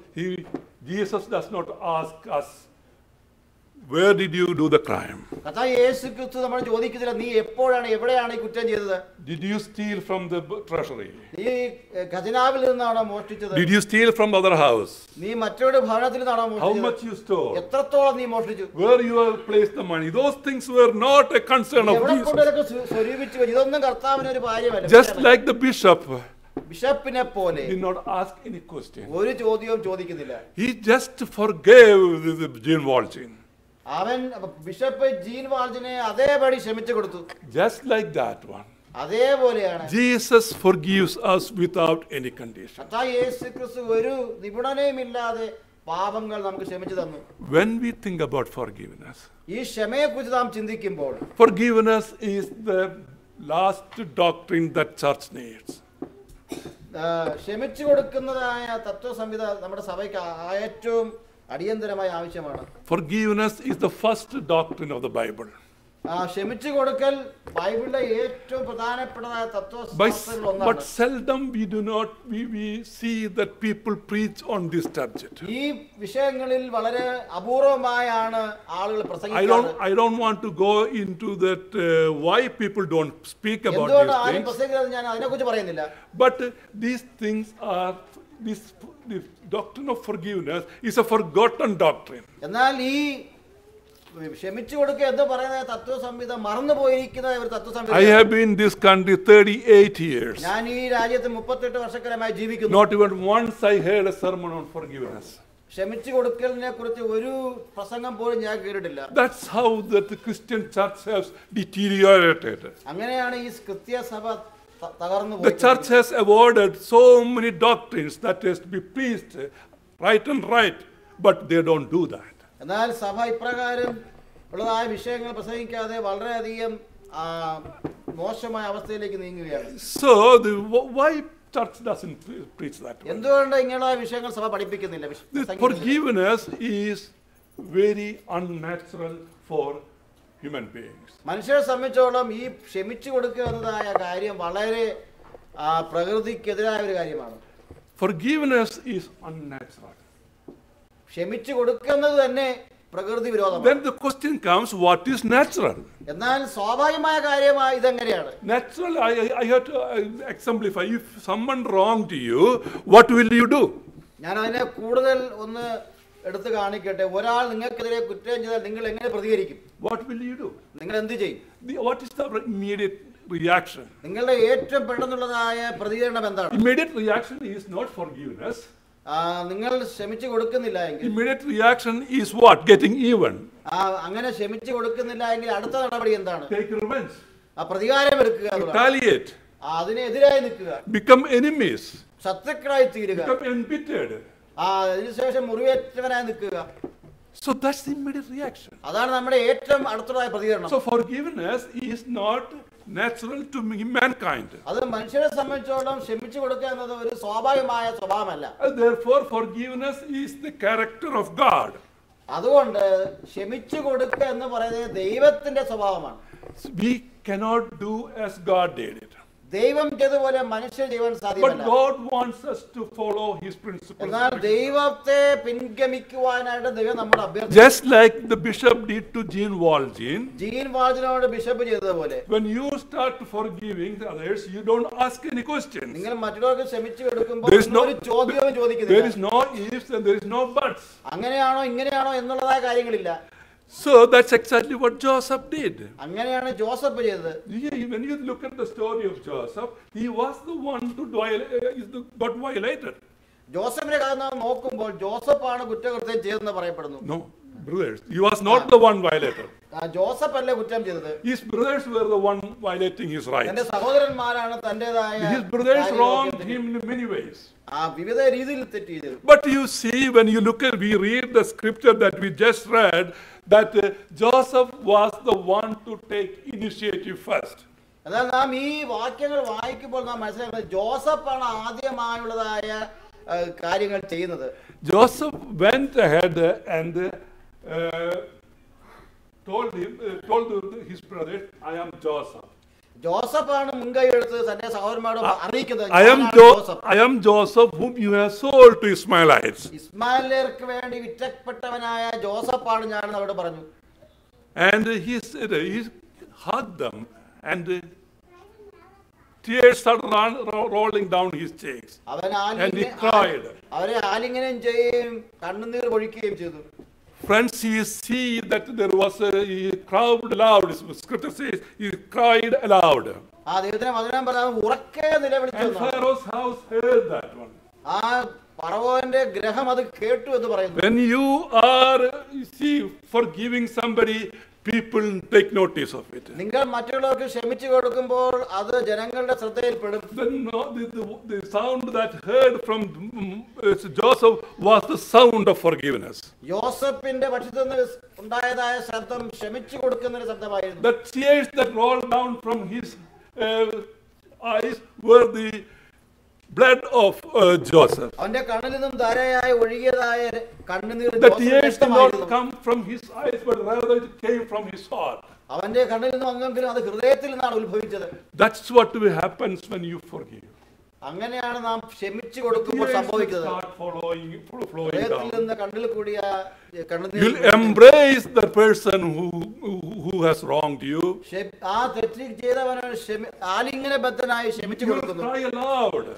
[SPEAKER 1] Jesus does not ask us, where did you do the crime?
[SPEAKER 6] കർത്താവ് യേശു ക്രിസ്തു നമ്മൾ ചോദിക്കുന്നില്ല, നീ എപ്പോഴാണ് എവിടെയാണ് ഈ കുറ്റം ചെയ്തത്?
[SPEAKER 1] Did you steal from the treasury?
[SPEAKER 6] നീ ഖജനാവിൽ നിന്നാണോ മോഷ്ടിച്ചത്?
[SPEAKER 1] Did you steal from other house?
[SPEAKER 6] നീ മറ്റൊരു ഭവനത്തിൽ നിന്നാണോ
[SPEAKER 1] How
[SPEAKER 6] മോഷ്ടിച്ചത്?
[SPEAKER 1] much you stole?
[SPEAKER 6] എത്രത്തോളം നീ മോഷ്ടിച്ചു?
[SPEAKER 1] Where you have placed the money? Those things were not a concern of
[SPEAKER 6] എവിടെ
[SPEAKER 1] Jesus.
[SPEAKER 6] കൊണ്ടൊക്കെ സ്വരൂപിച്ചു വെച്ചു? ഇതൊന്നും കർത്താവിന് ഒരു കാര്യമല്ല.
[SPEAKER 1] Just like the bishop
[SPEAKER 6] ബിഷപ്പിനെ പോലെ
[SPEAKER 1] did not ask any question.
[SPEAKER 6] ഒരു ചോദ്യവും ചോദിക്കുന്നില്ല.
[SPEAKER 1] He just forgave the Jean Walchin.
[SPEAKER 6] അവൻ ബിഷപ്പ് ജീൻ വാൾജിനെ അതേപടി ക്ഷമിച്ചു കൊടുത്തു.
[SPEAKER 1] Just like that one.
[SPEAKER 6] അതേപോലെയാണ്
[SPEAKER 1] Jesus forgives us without any condition.
[SPEAKER 6] കർത്താവ് യേശു ക്രിസ്തു ഒരു നിബന്ധനയുമില്ലാതെ പാപങ്ങൾ നമുക്ക് ക്ഷമിച്ചു തന്നു.
[SPEAKER 1] When we think about forgiveness,
[SPEAKER 6] ഈ ക്ഷമയെക്കുറിച്ച് നാം ചിന്തിക്കുമ്പോൾ
[SPEAKER 1] forgiveness is the last doctrine that church needs.
[SPEAKER 6] ക്ഷമിച്ചു കൊടുക്കുന്നതായ തത്വസംഹിത നമ്മുടെ സഭയ്ക്ക് ഏറ്റവും അടിയന്തരമായ ആവശ്യമാണ്.
[SPEAKER 1] Forgiveness is the first doctrine of the Bible.
[SPEAKER 6] ക്ഷമിച്ചു കൊടുക്കൽ ബൈബിളിലെ ഏറ്റവും പ്രധാനപ്പെട്ടതായ തത്വശാസ്ത്രങ്ങളിൽ
[SPEAKER 1] But
[SPEAKER 6] ഒന്നാണ്.
[SPEAKER 1] seldom we see that people preach on this subject.
[SPEAKER 6] ഈ വിഷയങ്ങളിൽ വളരെ അപൂർവമായാണ് ആളുകൾ പ്രസംഗിക്കുന്നത്.
[SPEAKER 1] I don't want to go into that why people don't speak about
[SPEAKER 6] എന്തുകൊണ്ട്
[SPEAKER 1] these
[SPEAKER 6] ആരും
[SPEAKER 1] things.
[SPEAKER 6] പ്രസംഗിക്കുന്നത് ഞാൻ അതിനെക്കുറിച്ച് പറയുന്നില്ല.
[SPEAKER 1] But these things are this doctrine of forgiveness is a forgotten doctrine.
[SPEAKER 6] എന്നാൽ ഈ ക്ഷമിച്ചു കൊടുക്കുക എന്ന് പറയുന്ന തത്വസംഹിത മറന്നു പോയിരിക്കുന്ന ഒരു തത്വസംഹിത.
[SPEAKER 1] I have been in this country 38 years.
[SPEAKER 6] ഞാൻ ഈ രാജ്യത്ത് 38 വർഷക്കാലമായി ജീവിക്കുന്നു.
[SPEAKER 1] Not even once I heard a sermon on forgiveness.
[SPEAKER 6] ക്ഷമിച്ചു കൊടുക്കലിനെ കുറിച്ച് ഒരു പ്രസംഗം പോലും ഞാൻ കേട്ടിട്ടില്ല.
[SPEAKER 1] That's how that the Christian church has deteriorated.
[SPEAKER 6] അങ്ങനെയാണ് ഈ ക്രിസ്തീയ സഭ തകർന്നു
[SPEAKER 1] The church
[SPEAKER 6] പോയത്.
[SPEAKER 1] has avoided so many doctrines that has to be preached right and right, but they don't do that.
[SPEAKER 6] എന്നാൽ സഭ ഇപ്രകാരം ഉള്ളതായ വിഷയങ്ങൾ പ്രസംഗിക്കാതെ വളരെയധികം മോശമായ അവസ്ഥയിലേക്ക് നീങ്ങുകയാണ്.
[SPEAKER 1] So why church doesn't preach that way?
[SPEAKER 6] എന്തുകൊണ്ട് ഇങ്ങനെയുള്ള വിഷയങ്ങൾ സഭ പഠിപ്പിക്കുന്നില്ല?
[SPEAKER 1] This forgiveness is very unnatural for human beings.
[SPEAKER 6] മനുഷ്യരെ സംബന്ധിച്ചോളം ഈ ക്ഷമിച്ചു കൊടുക്കുക എന്നതായ കാര്യം വളരെ പ്രകൃതിക്കെതിരായ ഒരു കാര്യമാണ്.
[SPEAKER 1] Forgiveness is unnatural.
[SPEAKER 6] ക്ഷമിച്ചു കൊടുക്കുന്നത് തന്നെ പ്രകൃതി വിരോധമാണ്.
[SPEAKER 1] Then the question comes, what is natural?
[SPEAKER 6] എന്നാൽ സ്വാഭാവികമായ കാര്യമായി ഇതെങ്ങനെയാണ്?
[SPEAKER 1] Natural, I have to exemplify. If someone wronged you, what will you do?
[SPEAKER 6] ഞാൻ അതിനെ കൂടുതൽ ഒന്ന് എടുത്ത് കാണിക്കട്ടെ. ഒരാൾ നിങ്ങൾക്കെതിരെ കുറ്റം ചെയ്താൽ നിങ്ങൾ എങ്ങനെ പ്രതികരിക്കും?
[SPEAKER 1] What will you do?
[SPEAKER 6] നിങ്ങൾ എന്ത് ചെയ്യും?
[SPEAKER 1] What is the immediate reaction?
[SPEAKER 6] നിങ്ങളുടെ ഏറ്റവും പെട്ടെന്നുള്ളതായ പ്രതികരണം എന്താണ്?
[SPEAKER 1] Immediate reaction is not forgiveness.
[SPEAKER 6] നിങ്ങൾ ക്ഷമിച്ചു കൊടുക്കുന്നില്ല എങ്കിൽ
[SPEAKER 1] Immediate reaction is what? Getting even.
[SPEAKER 6] അങ്ങനെ ക്ഷമിച്ചു കൊടുക്കുന്നില്ല എങ്കിൽ അടുത്ത നടപടി എന്താണ്?
[SPEAKER 1] Take revenge.
[SPEAKER 6] പ്രതികാരം എടുക്കുക എന്നുള്ളതാണ്.
[SPEAKER 1] Retaliate.
[SPEAKER 6] അതിനെതിരായി നിൽക്കുക.
[SPEAKER 1] Become enemies.
[SPEAKER 6] ശത്രുക്കളായി തീരുക.
[SPEAKER 1] Become embittered.
[SPEAKER 6] അതിനുശേഷം മുറിവേറ്റവനായി നിൽക്കുക.
[SPEAKER 1] So that's the immediate reaction.
[SPEAKER 6] അതാണ് നമ്മുടെ ഏറ്റവും അടുത്തതായ പ്രതികരണം.
[SPEAKER 1] So forgiveness is not natural to mankind.
[SPEAKER 6] അത് മനുഷ്യരെ സംബന്ധിച്ചോളം ക്ഷമിച്ചു കൊടുക്കുക എന്നത് ഒരു സ്വാഭാവികമായ സ്വഭാവമല്ല.
[SPEAKER 1] Therefore forgiveness is the character of God.
[SPEAKER 6] അതുകൊണ്ട് ക്ഷമിച്ചു കൊടുക്കുക എന്ന് പറയുന്നത് ദൈവത്തിന്റെ സ്വഭാവമാണ്.
[SPEAKER 1] We cannot do as God did it.
[SPEAKER 6] ദൈവം ചെയ്തതുപോലെ മനുഷ്യർ ചെയ്യാൻ
[SPEAKER 1] But
[SPEAKER 6] സാധ്യമല്ല.
[SPEAKER 1] God wants us to follow His principles.
[SPEAKER 6] എന്നാൽ ദൈവത്തെ പിൻഗമിക്കുവാനായിട്ട് ദൈവം നമ്മളെ അഭ്യർത്ഥിച്ചു.
[SPEAKER 1] Just like the bishop did to Jean Walchin.
[SPEAKER 6] Jean വാൾജിനോട് ബിഷപ്പ് ചെയ്തതുപോലെ
[SPEAKER 1] When you start forgiving the others, you don't ask any questions.
[SPEAKER 6] നിങ്ങൾ മറ്റുള്ളവർക്ക് ക്ഷമിച്ചു കൊടുക്കുമ്പോൾ
[SPEAKER 1] There is no-
[SPEAKER 6] ഒരു ചോദ്യവും
[SPEAKER 1] There
[SPEAKER 6] ചോദിക്കുന്നില്ല.
[SPEAKER 1] is no ifs and there is no buts.
[SPEAKER 6] അങ്ങനെയാണോ ഇങ്ങനെയാണോ എന്നുള്ളതായ കാര്യങ്ങളില്ല.
[SPEAKER 1] So that's exactly what Joseph did.
[SPEAKER 6] അങ്ങനെയാണ് ജോസഫ് ചെയ്തത്.
[SPEAKER 1] When you look at the story of Joseph, he was the one who got violated.
[SPEAKER 6] ജോസഫിനെ കഥ നാം നോക്കുമ്പോൾ ജോസഫാണ് കുറ്റകൃത്യം ചെയ്തതെന്ന് പറയപ്പെടുന്നു.
[SPEAKER 1] No, brothers, he was not the one violated.
[SPEAKER 6] Joseph അല്ലേ കുറ്റം ചെയ്തത്.
[SPEAKER 1] His brothers were the one violating his
[SPEAKER 6] തന്റെ
[SPEAKER 1] rights.
[SPEAKER 6] സഹോദരന്മാരാണ് തന്റേതായ
[SPEAKER 1] His brothers
[SPEAKER 6] കാര്യങ്ങളൊക്കെ
[SPEAKER 1] wronged him in many ways.
[SPEAKER 6] വിവിധ രീതിയിൽ തെറ്റ് ചെയ്തു.
[SPEAKER 1] But you see, when you look at, we read the scripture that we just read, that Joseph was the one to take initiative first.
[SPEAKER 6] എന്നാൽ നാം ഈ വാക്യങ്ങൾ വായിക്കുമ്പോൾ നാം മനസ്സിലാക്കുന്നത് ജോസഫാണ് ആദ്യമായുള്ളതായ കാര്യങ്ങൾ ചെയ്യുന്നത്.
[SPEAKER 1] Joseph went ahead and told his brothers, I am Joseph.
[SPEAKER 6] ജോസഫാണ് മുൻകൈ എടുത്ത് തന്റെ സഹോദരന്മാരോട് അറിയിക്കുന്നത്,
[SPEAKER 1] I am Joseph whom you have sold to Ishmaelites.
[SPEAKER 6] ഇസ്മായിലർക്ക് വേണ്ടി വിറ്റപ്പെട്ടവനായ ജോസഫാണ് ഞാൻ അവിടെ പറഞ്ഞു.
[SPEAKER 1] And he hugged them and tears started rolling down his cheeks. And he cried.
[SPEAKER 6] അവരെ ആലിംഗനം ചെയ്യുകയും കണ്ണുനീർ പൊഴിക്കുകയും ചെയ്തു.
[SPEAKER 1] Friends, you see that there was he cried aloud. Scripture says he cried aloud.
[SPEAKER 6] ആ ദൈവത്തിനെ വചനം പറഞ്ഞാൽ ഉറക്കെ നിലവിളിച്ചു.
[SPEAKER 1] And Pharaoh's house heard that one.
[SPEAKER 6] ആ ഫറവോന്റെ ഗ്രഹം അത് കേട്ടു എന്ന് പറയുന്നു.
[SPEAKER 1] When you are forgiving somebody, people take notice of it.
[SPEAKER 6] നിങ്ങൾ മറ്റുള്ളവർക്ക് ക്ഷമിച്ചു കൊടുക്കുമ്പോൾ അത് ജനങ്ങളുടെ ശ്രദ്ധയിൽപ്പെടും.
[SPEAKER 1] The sound that heard from Joseph was the sound of forgiveness.
[SPEAKER 6] യോസഫിന്റെ പക്ഷത്തു നിന്ന് ഉണ്ടായതായ ശബ്ദം ക്ഷമിച്ചു കൊടുക്കുന്ന ഒരു ശബ്ദമായിരുന്നു.
[SPEAKER 1] The tears that rolled down from his eyes were the blood of Joseph.
[SPEAKER 6] അവന്റെ കണ്ണിൽ നിന്നും ധാരയായി ഒഴുകിയതായ കണ്ണുനീർ
[SPEAKER 1] The tears did not come from his eyes, but rather it came from his heart.
[SPEAKER 6] അവന്റെ കണ്ണിൽ നിന്നും വന്നെങ്കിലും അത് ഹൃദയത്തിൽ നിന്നാണ് ഉത്ഭവിച്ചത്.
[SPEAKER 1] That's what happens when you forgive.
[SPEAKER 6] അങ്ങനെയാണ് നാം ക്ഷമിച്ചു കൊടുക്കുമ്പോൾ സംഭവിക്കുന്നത്. ഹൃദയത്തിൽ നിന്ന് കണ്ണിൽ കൂടിയ കണ്ണുനീർ
[SPEAKER 1] You'll embrace the person who has wronged you.
[SPEAKER 6] ആ തെറ്റ് ചെയ്തവനെ ആലിംഗനബദ്ധനായി ക്ഷമിച്ചു കൊടുക്കുന്നു.
[SPEAKER 1] Cry aloud.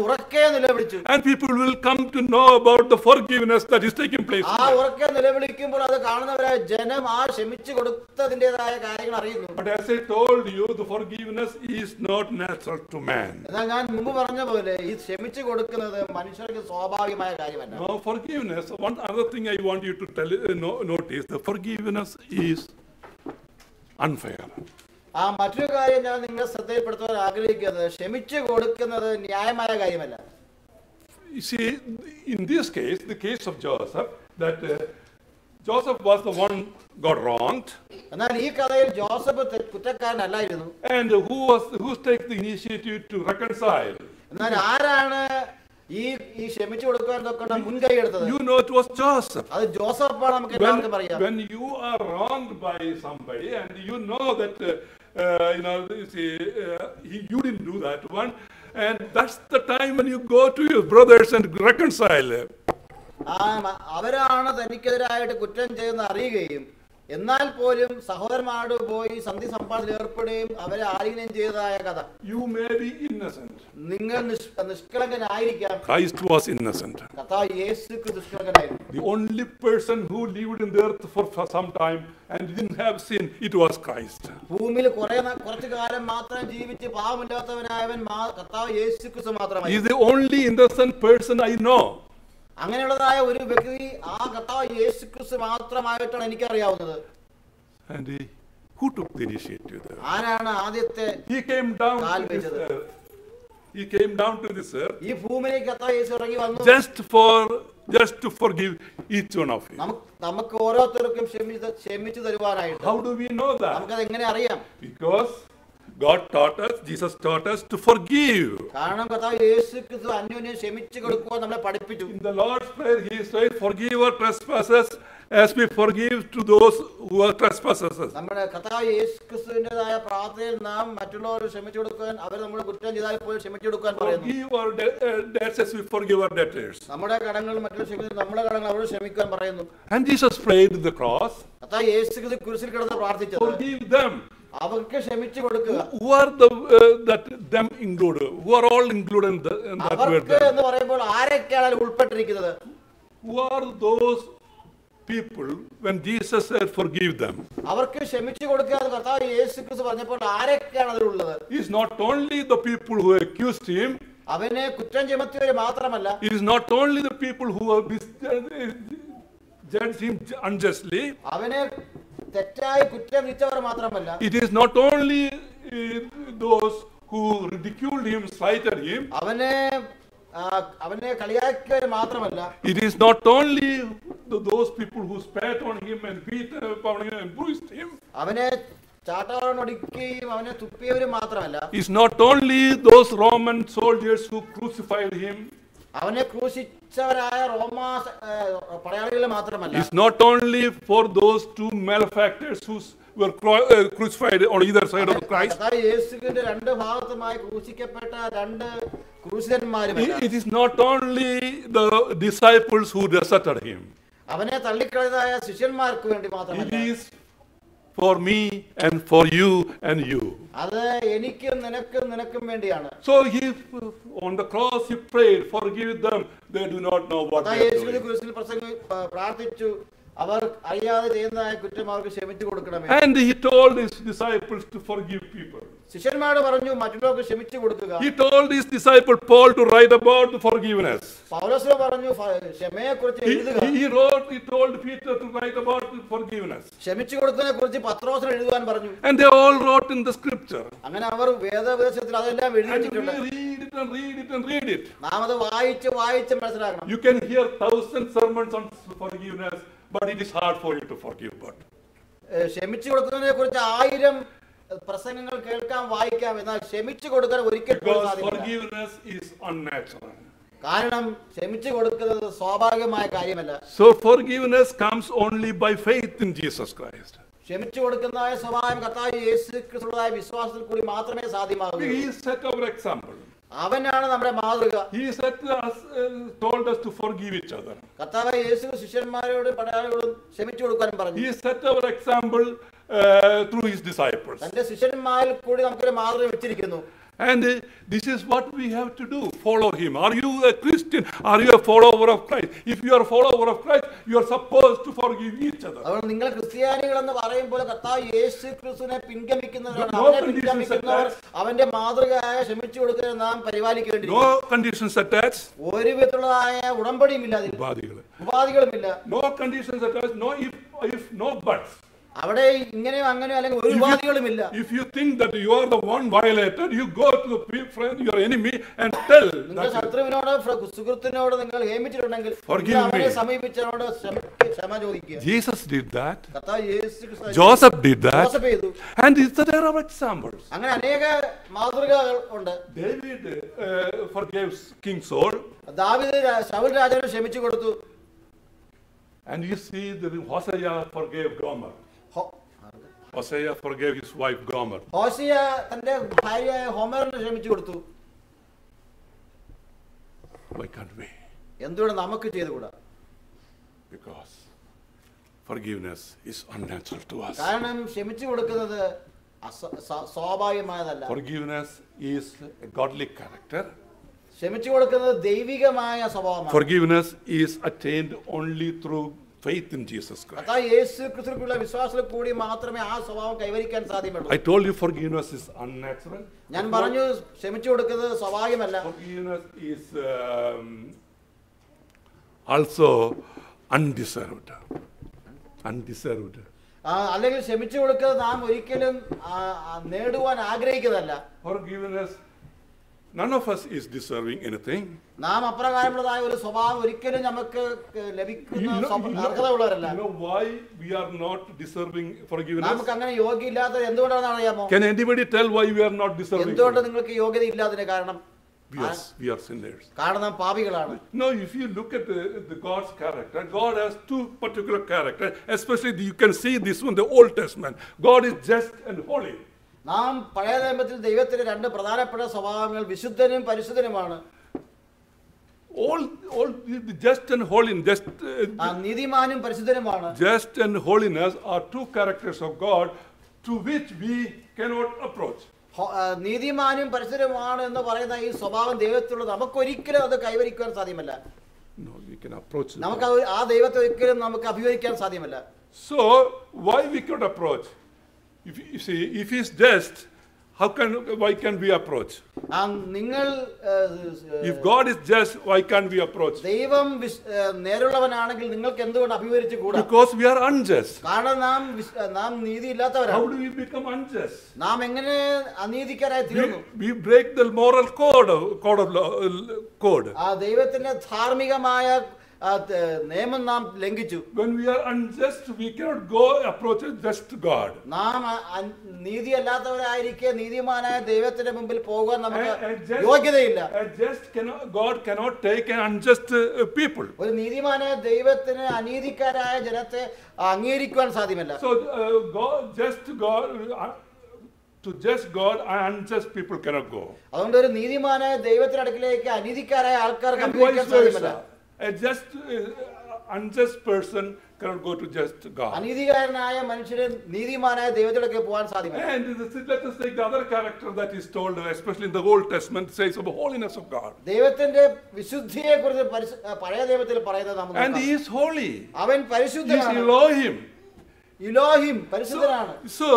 [SPEAKER 6] ഉറക്കെ നിലവിളിച്ചു.
[SPEAKER 1] And people will come to know about the forgiveness that is taking place.
[SPEAKER 6] ആ ഉറക്കെ നിലവിളിക്കുമ്പോൾ അത് കാണുന്നവരായ ജനം ആ ക്ഷമിച്ചു കൊടുത്തതിൻ്റെതായ കാര്യങ്ങൾ അറിയുന്നു.
[SPEAKER 1] But as I told you, the forgiveness is not natural to man.
[SPEAKER 6] എന്നാൽ ഞാൻ മുമ്പ് പറഞ്ഞ പോലെ ഈ ക്ഷമിച്ചു കൊടുക്കുന്നത് മനുഷ്യർക്ക് സ്വാഭാവികമായ കാര്യമല്ല.
[SPEAKER 1] No, forgiveness. One other thing I want you to notice: the forgiveness is unfair.
[SPEAKER 6] ആ മറ്റൊരു കാര്യം ഞാൻ നിങ്ങളെ ശ്രദ്ധയിൽപ്പെടുത്താൻ ആഗ്രഹിക്കുന്നത് ക്ഷമിച്ചു കൊടുക്കുന്നത് ന്യായമായ കാര്യമല്ല.
[SPEAKER 1] You see, in this case, the case of Joseph, that Joseph was the one got wronged.
[SPEAKER 6] എന്നാൽ ഈ കഥയിൽ Joseph കുറ്റക്കാരനല്ലായിരുന്നു.
[SPEAKER 1] And who takes the initiative to reconcile?
[SPEAKER 6] എന്നാൽ ആരാണ് ഈ ക്ഷമിച്ചു കൊടുക്കാൻ മുൻകൈ എടുത്തത്?
[SPEAKER 1] You know, it was Joseph.
[SPEAKER 6] അത് ജോസഫാണ്. നമുക്ക് എല്ലാവർക്കും പറയാം.
[SPEAKER 1] When you are wronged by somebody and you know that you didn't do that one, and that's the time when you go to your brothers and reconcile.
[SPEAKER 6] അവരാണ് തനിക്കെതിരായിട്ട് കുറ്റം ചെയ്യുന്ന അറിയുകയും എന്നാൽ പോലും സഹോദരന്മാരോട് പോയി സന്ധി സംഭാഷണത്തിൽ ഏർപ്പെടുകയും അവരെ ആലിംഗനം ചെയ്തതായ കഥ.
[SPEAKER 1] You may be innocent.
[SPEAKER 6] നിങ്ങൾ നിഷ്കളങ്കനായിരിക്കാം.
[SPEAKER 1] Christ was innocent.
[SPEAKER 6] കർത്താവ് യേശു നിഷ്കളങ്കനായിരുന്നു.
[SPEAKER 1] The only person who lived in the earth for some time and didn't have sin, it was Christ.
[SPEAKER 6] ഭൂമിയിൽ കുറച്ചു കാലം മാത്രം ജീവിച്ച് പാപമില്ലാത്തവനായവൻ കർത്താവ് യേശു ക്രിസ്തു മാത്രമാണ്.
[SPEAKER 1] He is the only innocent person I know.
[SPEAKER 6] അങ്ങനെയുള്ളതായ ഒരു വ്യക്തി ആ കർത്താവ് യേശു ക്രിസ്തു മാത്രമായിട്ടാണ് എനിക്കറിയാവുന്നത്.
[SPEAKER 1] And who took the initiative there?
[SPEAKER 6] ആരാണ് ആദ്യത്തെ
[SPEAKER 1] He came down to this earth.
[SPEAKER 6] ഈ ഭൂമിയിലേക്ക് കർത്താവ് യേശു ഇറങ്ങി വന്നു.
[SPEAKER 1] Just to forgive each one of you.
[SPEAKER 6] നമുക്ക് ഓരോരുത്തർക്കും ക്ഷമിച്ചു തരുവാനായിട്ട്.
[SPEAKER 1] How do we know that?
[SPEAKER 6] നമുക്കത് എങ്ങനെ അറിയാം?
[SPEAKER 1] Because Jesus taught us to forgive.
[SPEAKER 6] കാരണം കർത്താവ് യേശു ക്രിസ്തു അന്യോന്യം ക്ഷമിച്ചു കൊടുക്കുവാൻ നമ്മളെ പഠിപ്പിച്ചു.
[SPEAKER 1] In the Lord's Prayer, He said, "Forgive our trespasses as we forgive to those who are trespassers."
[SPEAKER 6] നമ്മുടെ കർത്താവ് യേശു ക്രിസ്തുവിന്റേതായ പ്രാർത്ഥനയിൽ നാം മറ്റുള്ളവരെ ക്ഷമിച്ചു കൊടുക്കാൻ, അവർ നമ്മുടെ കുറ്റം ചെയ്താൽ പോലും ക്ഷമിച്ചു കൊടുക്കാൻ പറയുന്നു.
[SPEAKER 1] Forgive our debts as we forgive our debtors.
[SPEAKER 6] നമ്മുടെ കടങ്ങൾ മറ്റുള്ളവർ ക്ഷമിക്കുന്നു, നമ്മുടെ കടങ്ങൾ അവരോട് ക്ഷമിക്കാൻ പറയുന്നു.
[SPEAKER 1] And Jesus prayed at the cross.
[SPEAKER 6] കർത്താവ് യേശു ക്രിസ്തു കുരിശിൽ കിടന്ന് പ്രാർത്ഥിച്ചത്,
[SPEAKER 1] forgive them.
[SPEAKER 6] അവർക്ക് ക്ഷമിച്ചു കൊടുക്കുക.
[SPEAKER 1] Who are them included? Who are all included in that word?
[SPEAKER 6] അവർക്ക് എന്ന് പറയുമ്പോൾ ആരൊക്കെയാണ് ഉൾപ്പെട്ടിരിക്കുന്നത്?
[SPEAKER 1] Who are those people when Jesus said forgive them?
[SPEAKER 6] അവർക്ക് ക്ഷമിച്ചു കൊടുക്കുക എന്ന് കർത്താവ് യേശു ക്രിസ്തു പറഞ്ഞപ്പോൾ ആരൊക്കെയാണ് അതിലുള്ളത്?
[SPEAKER 1] It is not only the people who accused him.
[SPEAKER 6] അവനെ കുറ്റം ചുമത്തിയവരെ മാത്രമല്ല.
[SPEAKER 1] It is not only the people who have judged him unjustly.
[SPEAKER 6] അവനെ തെറ്റായി കുറ്റം വിധിച്ചവർ മാത്രമല്ല.
[SPEAKER 1] It is not only those who ridiculed him, slighted him.
[SPEAKER 6] അവനെ കളിയാക്കിയവർ മാത്രമല്ല.
[SPEAKER 1] It is not only those people who spat on him and beat upon him and bruised him.
[SPEAKER 6] അവനെ ചാട്ടവാറൊടിക്കുകയും അവനെ തുപ്പിയവരും മാത്രമല്ല,
[SPEAKER 1] It's not only those Roman soldiers who crucified him.
[SPEAKER 6] അവനെ ക്രൂശിച്ചവരായ റോമാ പടയാളികൾ മാത്രമല്ല,
[SPEAKER 1] It's not only for those two malefactors who were crucified on either side of Christ.
[SPEAKER 6] കർത്താവ് യേശുവിന്റെ രണ്ട് ഭാഗത്തുമായി ക്രൂശിക്കപ്പെട്ട രണ്ട് ക്രൂശിതന്മാരുമല്ല.
[SPEAKER 1] It is not only the disciples who deserted him.
[SPEAKER 6] അവനെ തള്ളിക്കളയതായ ശിഷ്യന്മാർക്ക് വേണ്ടി
[SPEAKER 1] It
[SPEAKER 6] മാത്രമല്ല,
[SPEAKER 1] is for me and for you and you.
[SPEAKER 6] അത് എനിക്കും നിനക്കും വേണ്ടിയാണ്.
[SPEAKER 1] So he, on the cross he prayed, forgive them, they do not know what they are
[SPEAKER 6] യേശുവിന്റെ
[SPEAKER 1] doing.
[SPEAKER 6] ക്രൂശിൽ പ്രാർത്ഥിച്ചു, അവർ അറിയാതെ ചെയ്യുന്നതായ കുറ്റം അവർക്ക് ക്ഷമിച്ചു കൊടുക്കണമേ.
[SPEAKER 1] And he told his disciples to forgive people.
[SPEAKER 6] ശിഷ്യന്മാരോട് പറഞ്ഞു മറ്റുള്ളവർക്ക് ക്ഷമിച്ചു കൊടുക്കുക.
[SPEAKER 1] He told his disciple Paul to write about the forgiveness.
[SPEAKER 6] പൗലോസ് പറഞ്ഞു ക്ഷമയെക്കുറിച്ച് എഴുതുക.
[SPEAKER 1] He told Peter to write about the forgiveness.
[SPEAKER 6] ക്ഷമിച്ചു കൊടുത്തതിനെ കുറിച്ച് പത്രോസിന് എഴുതുവാൻ പറഞ്ഞു.
[SPEAKER 1] And they all wrote in the scripture.
[SPEAKER 6] അങ്ങനെ അവർ വേദോപദേശത്തിൽ അതെല്ലാം എഴുതി
[SPEAKER 1] And
[SPEAKER 6] വെച്ചിട്ടുണ്ട്.
[SPEAKER 1] we read it and read it and read it.
[SPEAKER 6] നാം അത് വായിച്ച് മനസ്സിലാക്കണം.
[SPEAKER 1] You can hear 1,000 sermons on forgiveness, but it is hard for you to forgive. But
[SPEAKER 6] ക്ഷമിച്ചു കൊടുക്കുന്നതിനെ കുറിച്ച് 1000 പ്രസംഗങ്ങൾ കേൾക്കാം, വായിക്കാം, എന്നാൽ ക്ഷമിച്ചു കൊടുക്കാൻ ഒരിക്കലും
[SPEAKER 1] because
[SPEAKER 6] സാധിക്കില്ല.
[SPEAKER 1] forgiveness is unnatural.
[SPEAKER 6] കാരണം ക്ഷമിച്ചു കൊടുക്കുന്നത് സ്വാഭാവികമായ കാര്യമല്ല.
[SPEAKER 1] So forgiveness comes only by faith in Jesus Christ.
[SPEAKER 6] ക്ഷമിച്ചു കൊടുക്കുന്നതായ സ്വഭാവം കർത്താവ് യേശു ക്രിസ്തുവിന്റെ വിശ്വാസത്തിൽ കൂടി മാത്രമേ സാധ്യമാകൂ.
[SPEAKER 1] He set our example.
[SPEAKER 6] അവനാണ് നമ്മുടെ മാതൃക.
[SPEAKER 1] He told us to forgive each other.
[SPEAKER 6] കർത്താവ് യേശു ശിഷ്യന്മാരോടും പടയാളികളോടും ക്ഷമിച്ചു കൊടുക്കാനും പറഞ്ഞു.
[SPEAKER 1] He set our example through his disciples.
[SPEAKER 6] തന്റെ ശിഷ്യന്മാരിൽ കൂടി നമുക്കൊരു മാതൃക വെച്ചിരിക്കുന്നു.
[SPEAKER 1] And this is what we have to do, follow him. Are you a Christian? Are you a follower of Christ? If you are a follower of Christ, you are supposed to forgive each other.
[SPEAKER 6] അതുകൊണ്ട് നിങ്ങൾ ക്രിസ്ത്യാനികൾ എന്ന് പറയുമ്പോൾ കർത്താവ് യേശു ക്രിസ്തുവിനെ പിൻഗമിക്കുന്നവരാണ്.
[SPEAKER 1] No
[SPEAKER 6] അവനെ
[SPEAKER 1] conditions
[SPEAKER 6] പിൻഗമിക്കുന്നവർ അവന്റെ മാതൃകയായ ക്ഷമിച്ചു കൊടുക്കുന്നത് നാം പരിപാലിക്കേണ്ടിയിരിക്കുന്നു.
[SPEAKER 1] No conditions attached.
[SPEAKER 6] ഒരു വിധത്തിലുള്ളതായ ഉടമ്പടിയും ഇല്ല, അതിൽ ഉപാധികളുമില്ല.
[SPEAKER 1] No conditions attached. No if no buts.
[SPEAKER 6] അവിടെ ഇങ്ങനെയോ അങ്ങനെയോ അല്ലെങ്കിൽ ഒരു ഉപാധികളുമില്ല.
[SPEAKER 1] If you think that you are the one violated, you go to the friend, your enemy, and tell.
[SPEAKER 6] നിങ്ങൾ ശത്രുവിനോട് സുഹൃത്തിനോട് നിങ്ങൾ ഹേമിച്ചിട്ടുണ്ടെങ്കിൽ അവനെ സമീപിച്ചവനോട് ക്ഷമ ചോദിക്കുക.
[SPEAKER 1] Jesus did that.
[SPEAKER 6] കർത്താവ് യേശു ക്രിസ്തു
[SPEAKER 1] Joseph did that.
[SPEAKER 6] ജോസഫ് ചെയ്തു.
[SPEAKER 1] And there are examples.
[SPEAKER 6] അങ്ങനെ അനേക മാതൃകകൾ ഉണ്ട്.
[SPEAKER 1] David forgave King Saul.
[SPEAKER 6] ദാവീദ് ശൗൽ രാജാവിനെ ക്ഷമിച്ചു കൊടുത്തു.
[SPEAKER 1] And you see that Hosea forgave Gomer. Hosea forgave his wife Gomer.
[SPEAKER 6] Hosea തന്റെ ഭാര്യയായ ഹോമറിനെ ക്ഷമിച്ചു കൊടുത്തു.
[SPEAKER 1] Why can't we?
[SPEAKER 6] എന്തുകൊണ്ട് നമുക്ക് ചെയ്തുകൂടാ?
[SPEAKER 1] Because forgiveness is unnatural to us.
[SPEAKER 6] കാരണം ക്ഷമിച്ചു കൊടുക്കുന്നത് സ്വാഭാവികമായതല്ല.
[SPEAKER 1] Forgiveness is a godly character.
[SPEAKER 6] ക്ഷമിച്ചു കൊടുക്കുന്നത് ദൈവികമായ സ്വഭാവമാണ്.
[SPEAKER 1] Forgiveness is attained only through faith in Jesus Christ.
[SPEAKER 6] കർത്താവ് യേശു ക്രിസ്തുവിലുള്ള വിശ്വാസത്തിൽ കൂടി മാത്രമേ ആ സ്വഭാവം കൈവരിക്കാൻ സാധ്യമുള്ളൂ.
[SPEAKER 1] I told you forgiveness is unnatural.
[SPEAKER 6] ഞാൻ പറഞ്ഞു ക്ഷമിച്ചു കൊടുക്കുന്നത് സ്വാഭാവികമല്ല.
[SPEAKER 1] Forgiveness is also undeserved.
[SPEAKER 6] അല്ലെങ്കിൽ ക്ഷമിച്ചു കൊടുക്കുന്നത് നാം ഒരിക്കലും നേടുവാൻ ആഗ്രഹിക്കുന്നതല്ല.
[SPEAKER 1] Forgiveness, none of us is deserving anything.
[SPEAKER 6] നാം അപ്രകാരമുള്ളതായ ഒരു സ്വഭാവം ഒരിക്കലും നമുക്ക് ലഭിക്കുന്ന അർഹതയുള്ളവരല്ല.
[SPEAKER 1] You know why we are not deserving forgiveness?
[SPEAKER 6] നമുക്ക് അങ്ങനെ യോഗ്യയില്ലാത്തത് എന്തുകൊണ്ടാണെന്ന് അറിയാമോ?
[SPEAKER 1] Can anybody tell why we are not deserving?
[SPEAKER 6] എന്തുകൊണ്ട് നിങ്ങൾക്ക് യോഗ്യത ഇല്ലാത്തതിന് കാരണം?
[SPEAKER 1] We are sinners.
[SPEAKER 6] കാരണം നാം പാപികളാണ്.
[SPEAKER 1] No, if you look at the God's character, God has two particular characters. Especially you can see this one in the Old Testament. God is just and holy.
[SPEAKER 6] നാം പഴയ നിയമത്തിൽ ദൈവത്തിന്റെ രണ്ട് പ്രധാനപ്പെട്ട സ്വഭാവങ്ങൾ വിശുദ്ധനും പരിശുദ്ധനുമാണ്.
[SPEAKER 1] All just and holiness,
[SPEAKER 6] നീതിമാനും പരിശുദ്ധനുമാണ്.
[SPEAKER 1] just and holiness are two characters of God to which we cannot approach.
[SPEAKER 6] നീതിമാനും പരിശുദ്ധനുമാണ് എന്ന് പറയുന്ന ഈ സ്വഭാവം ദൈവത്തിലുള്ളത് നമുക്കൊരിക്കലും അത് കൈവരിക്കാൻ സാധ്യമല്ല.
[SPEAKER 1] No, we can approach.
[SPEAKER 6] നമുക്ക് ആ ദൈവത്തെ ഒരിക്കലും നമുക്ക് അഭിമുഖീകരിക്കാൻ സാധ്യമല്ല.
[SPEAKER 1] So why we cannot approach? You see, if he's just, why can we approach?
[SPEAKER 6] നിങ്ങൾ
[SPEAKER 1] If God is just, why can't we approach?
[SPEAKER 6] ദൈവം നേരുള്ളവനാണെങ്കിൽ നിങ്ങൾക്ക് എന്തുകൊണ്ട് അഭിമുഖീകരിച്ചു കൂടാ?
[SPEAKER 1] Because we are unjust.
[SPEAKER 6] കാരണം നാം നീതിയില്ലാത്തവരാണ്.
[SPEAKER 1] How do we become unjust?
[SPEAKER 6] നാം എങ്ങനെ അനീതിക്കാരായി തീർന്നു?
[SPEAKER 1] We break the moral code.
[SPEAKER 6] ആ ദൈവത്തിന്റെ ധാർമ്മികമായ നിയമം നാം ലംഘിച്ചു.
[SPEAKER 1] When we are unjust, we cannot go approach a just God.
[SPEAKER 6] നാം നീതിയല്ലാത്തവരായിരിക്കെ നീതിമാനായ ദൈവത്തിന്റെ മുമ്പിൽ പോകാൻ നമുക്ക്
[SPEAKER 1] just-
[SPEAKER 6] യോഗ്യതയില്ല.
[SPEAKER 1] God cannot take an unjust people.
[SPEAKER 6] ഒരു നീതിമാനായ ദൈവത്തിന് അനീതിക്കാരായ ജനത്തെ അംഗീകരിക്കുവാൻ സാധ്യമല്ല.
[SPEAKER 1] So to just God, unjust people cannot go.
[SPEAKER 6] അതുകൊണ്ട് ഒരു നീതിമാനായ ദൈവത്തിന്റെ അടുക്കിലേക്ക് അനീതിക്കാരായ ആൾക്കാർക്ക്
[SPEAKER 1] And
[SPEAKER 6] അംഗീകരിക്കാൻ
[SPEAKER 1] vice
[SPEAKER 6] സാധ്യമല്ല.
[SPEAKER 1] versa. A unjust person cannot go to just God.
[SPEAKER 6] അനീതികാരനായ മനുഷ്യന് നീതിമാനായ ദൈവത്തിലേക്ക് പോകാൻ സാധ്യമല്ല.
[SPEAKER 1] And let us take the other character that is told, especially in the Old Testament, says of the holiness of God.
[SPEAKER 6] ദൈവത്തിന്റെ വിശുദ്ധിയെ കുറിച്ച് പഴയ ദൈവത്തിൽ പറയുന്നത് നാം
[SPEAKER 1] And
[SPEAKER 6] നോക്കാം.
[SPEAKER 1] He is holy.
[SPEAKER 6] അവൻ
[SPEAKER 1] He is
[SPEAKER 6] പരിശുദ്ധനാണ്.
[SPEAKER 1] Elohim.
[SPEAKER 6] ഇലോഹിം പരിശുദ്ധനാണ്.
[SPEAKER 1] So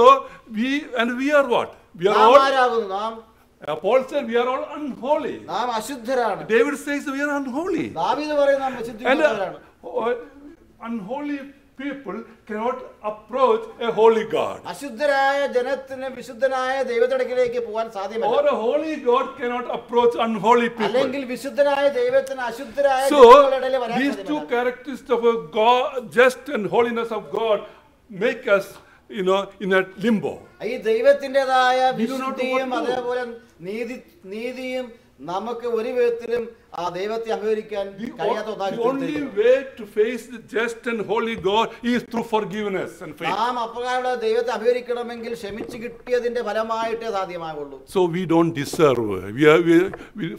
[SPEAKER 1] we are what? We are
[SPEAKER 6] നാം
[SPEAKER 1] all.
[SPEAKER 6] ആരാകുന്നു? നാം
[SPEAKER 1] Paul said we are all unholy.
[SPEAKER 6] നാം അശുദ്ധരാണ്.
[SPEAKER 1] David says we are unholy.
[SPEAKER 6] ദാവീദ് പറയുന്നു നാം
[SPEAKER 1] And
[SPEAKER 6] അശുദ്ധരാണ്.
[SPEAKER 1] unholy people cannot approach a holy God.
[SPEAKER 6] അശുദ്ധരായ ജനത്തിന് വിശുദ്ധനായ ദൈവത്തിലേക്ക് പോകാൻ സാധ്യമല്ല.
[SPEAKER 1] Or a holy God cannot approach unholy people.
[SPEAKER 6] അല്ലെങ്കിൽ വിശുദ്ധനായ ദൈവത്തിന് അശുദ്ധരായ
[SPEAKER 1] So
[SPEAKER 6] ജനങ്ങളുടെ ഇടയിൽ വരാൻ
[SPEAKER 1] these two
[SPEAKER 6] സാധ്യമല്ല.
[SPEAKER 1] characteristics of a God, just and holiness of God, make us, in a limbo.
[SPEAKER 6] ഈ ദൈവത്തിൻ്റെതായ
[SPEAKER 1] We do not know
[SPEAKER 6] വിശുദ്ധിയും
[SPEAKER 1] what to do.
[SPEAKER 6] അതേപോലെ നീതിയും നമുക്ക് ഒരു വിധത്തിലും ആ ദൈവത്തെ അംഗീകരിക്കാൻ കഴിയാത്ത
[SPEAKER 1] The
[SPEAKER 6] ഒന്നാക്കി
[SPEAKER 1] only
[SPEAKER 6] തീർത്തിരിക്കുന്നു.
[SPEAKER 1] way to face the just and holy God is through forgiveness and faith.
[SPEAKER 6] നാം അപ്രകാരമുള്ള ദൈവത്തെ അഭിഹരിക്കണമെങ്കിൽ ക്ഷമിച്ചു കിട്ടിയതിന്റെ ഫലമായിട്ടേ സാധ്യമാകുള്ളൂ.
[SPEAKER 1] So we don't deserve